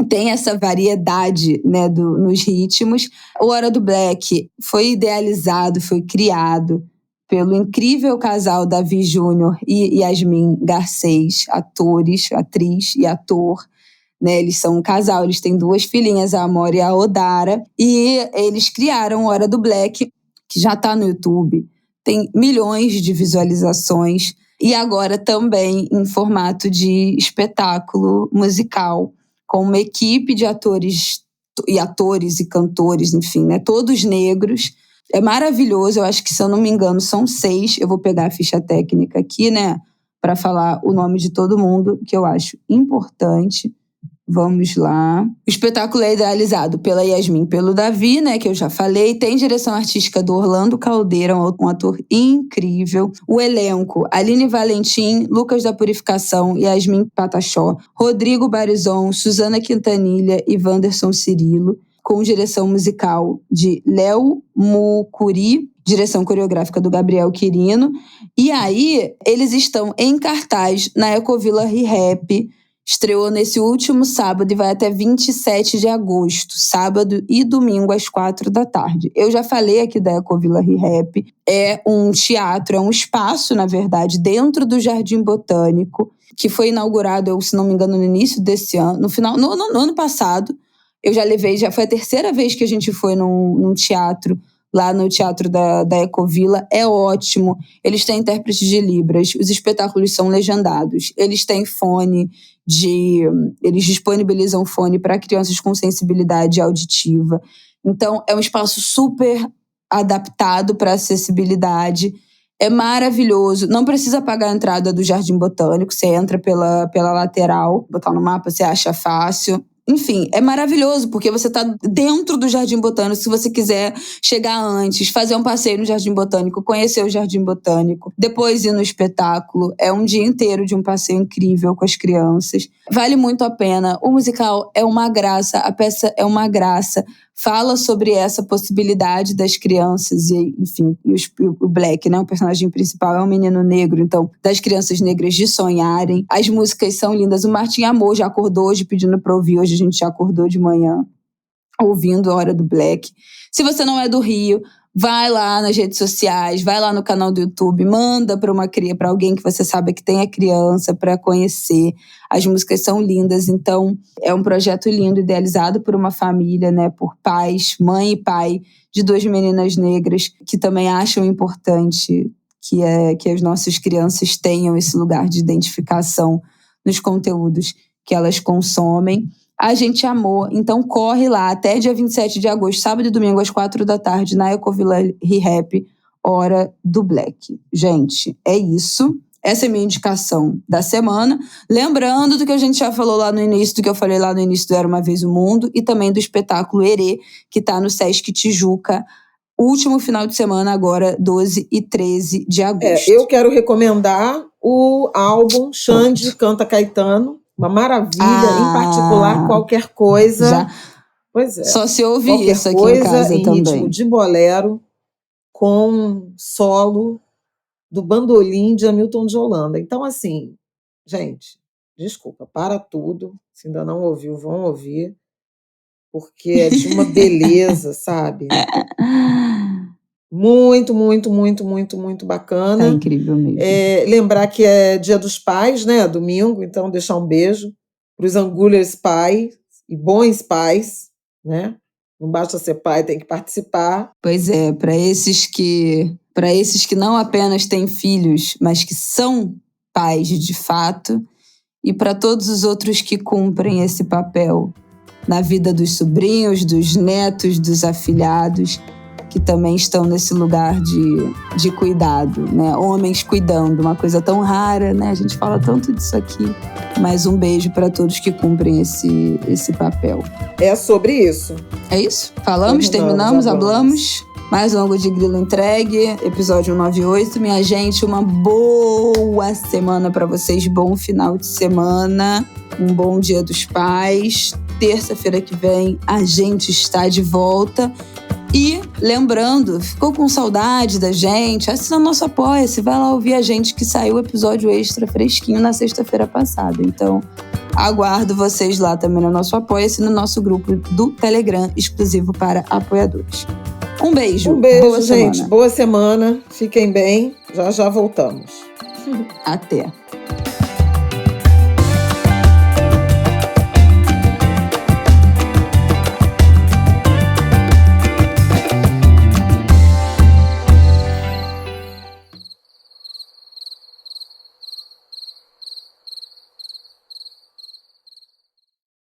[SPEAKER 1] tem essa variedade, né, nos ritmos. O Hora do Black foi idealizado, foi criado pelo incrível casal Davi Júnior e Yasmin Garcês, atriz e ator, né? Eles são um casal, eles têm 2 filhinhas, a Amora e a Odara, e eles criaram Hora do Black, que já está no YouTube, tem milhões de visualizações, e agora também em formato de espetáculo musical, com uma equipe de atores e cantores, enfim, né? Todos negros. É maravilhoso, eu acho que, se eu não me engano, são 6. Eu vou pegar a ficha técnica aqui, né, para falar o nome de todo mundo, que eu acho importante. Vamos lá. O espetáculo é idealizado pela Yasmin, pelo Davi, né, que eu já falei. Tem direção artística do Orlando Caldeira, um ator incrível. O elenco: Aline Valentim, Lucas da Purificação, Yasmin Patachó, Rodrigo Barizon, Suzana Quintanilha e Wanderson Cirilo, com direção musical de Léo Mucuri, direção coreográfica do Gabriel Quirino. E aí, eles estão em cartaz na Ecovilla Rehap. Estreou nesse último sábado e vai até 27 de agosto, sábado e domingo às 4 da tarde. Eu já falei aqui da Ecovilla Rehap. É um teatro, é um espaço, na verdade, dentro do Jardim Botânico, que foi inaugurado, se não me engano, no início desse ano, no ano passado. Eu já foi a 3ª vez que a gente foi num teatro, lá no teatro da Ecovilla. É ótimo. Eles têm intérprete de Libras, os espetáculos são legendados, eles têm eles disponibilizam fone para crianças com sensibilidade auditiva. Então, é um espaço super adaptado para acessibilidade. É maravilhoso. Não precisa pagar a entrada do Jardim Botânico, você entra pela lateral, botar no mapa, você acha fácil. Enfim, é maravilhoso, porque você está dentro do Jardim Botânico. Se você quiser chegar antes, fazer um passeio no Jardim Botânico, conhecer o Jardim Botânico, depois ir no espetáculo, é um dia inteiro de um passeio incrível com as crianças. Vale muito a pena. O musical é uma graça, a peça é uma graça. fala sobre essa possibilidade das crianças e, enfim, o Black, né, o personagem principal é um menino negro, então, das crianças negras de sonharem. As músicas são lindas. O Martim amou, já acordou hoje pedindo pra ouvir. Hoje a gente já acordou de manhã ouvindo a Hora do Black. Se você não é do Rio, vai lá nas redes sociais, vai lá no canal do YouTube, manda para alguém que você sabe que tem a criança para conhecer. As músicas são lindas, então é um projeto lindo, idealizado por uma família, né, por pais, mãe e pai de 2 meninas negras que também acham importante que as nossas crianças tenham esse lugar de identificação nos conteúdos que elas consomem. A gente amou, então corre lá até dia 27 de agosto, sábado e domingo às 4h, na Ecovila Rehap, Hora do Black. Gente, é isso. Essa é a minha indicação da semana. Lembrando do que a gente já falou lá no início, do que eu falei lá no início do Era Uma Vez o Mundo, e também do espetáculo Herê, que está no Sesc Tijuca, último final de semana agora, 12 e 13 de agosto.
[SPEAKER 2] Eu quero recomendar o álbum Xande Canta Caetano, uma maravilha, em particular qualquer coisa.
[SPEAKER 1] Já.
[SPEAKER 2] Pois é.
[SPEAKER 1] Só se ouve isso aqui em casa
[SPEAKER 2] em
[SPEAKER 1] também.
[SPEAKER 2] Ritmo de bolero, com solo do bandolim de Hamilton de Holanda. Então, assim, gente, desculpa, para tudo. Se ainda não ouviu, vão ouvir. Porque é de uma beleza, sabe? Muito, muito, muito, muito, muito bacana.
[SPEAKER 1] Tá incrível mesmo.
[SPEAKER 2] Lembrar que é Dia dos Pais, né? Domingo, então deixar um beijo para os Angulers pais e bons pais, né? Não basta ser pai, tem que participar.
[SPEAKER 1] Pois é, para esses que não apenas têm filhos, mas que são pais de fato, e para todos os outros que cumprem esse papel na vida dos sobrinhos, dos netos, dos afilhados, que também estão nesse lugar de cuidado, né? Homens cuidando, uma coisa tão rara, né? A gente fala tanto disso aqui. Mas um beijo para todos que cumprem esse papel.
[SPEAKER 2] É sobre isso.
[SPEAKER 1] É isso? Falamos, terminamos, hablamos. Mais um Ângulo de Grilo entregue, episódio 198. Minha gente, uma boa semana para vocês, bom final de semana, um bom Dia dos Pais. Terça-feira que vem a gente está de volta. E, lembrando, ficou com saudade da gente? Assina nosso Apoia-se, vai lá ouvir a gente, que saiu o episódio extra fresquinho na sexta-feira passada. Então, aguardo vocês lá também no nosso Apoia-se, no nosso grupo do Telegram, exclusivo para apoiadores. Um beijo.
[SPEAKER 2] Um beijo,
[SPEAKER 1] boa
[SPEAKER 2] gente.
[SPEAKER 1] Semana.
[SPEAKER 2] Boa semana. Fiquem bem. Já já voltamos.
[SPEAKER 1] Até.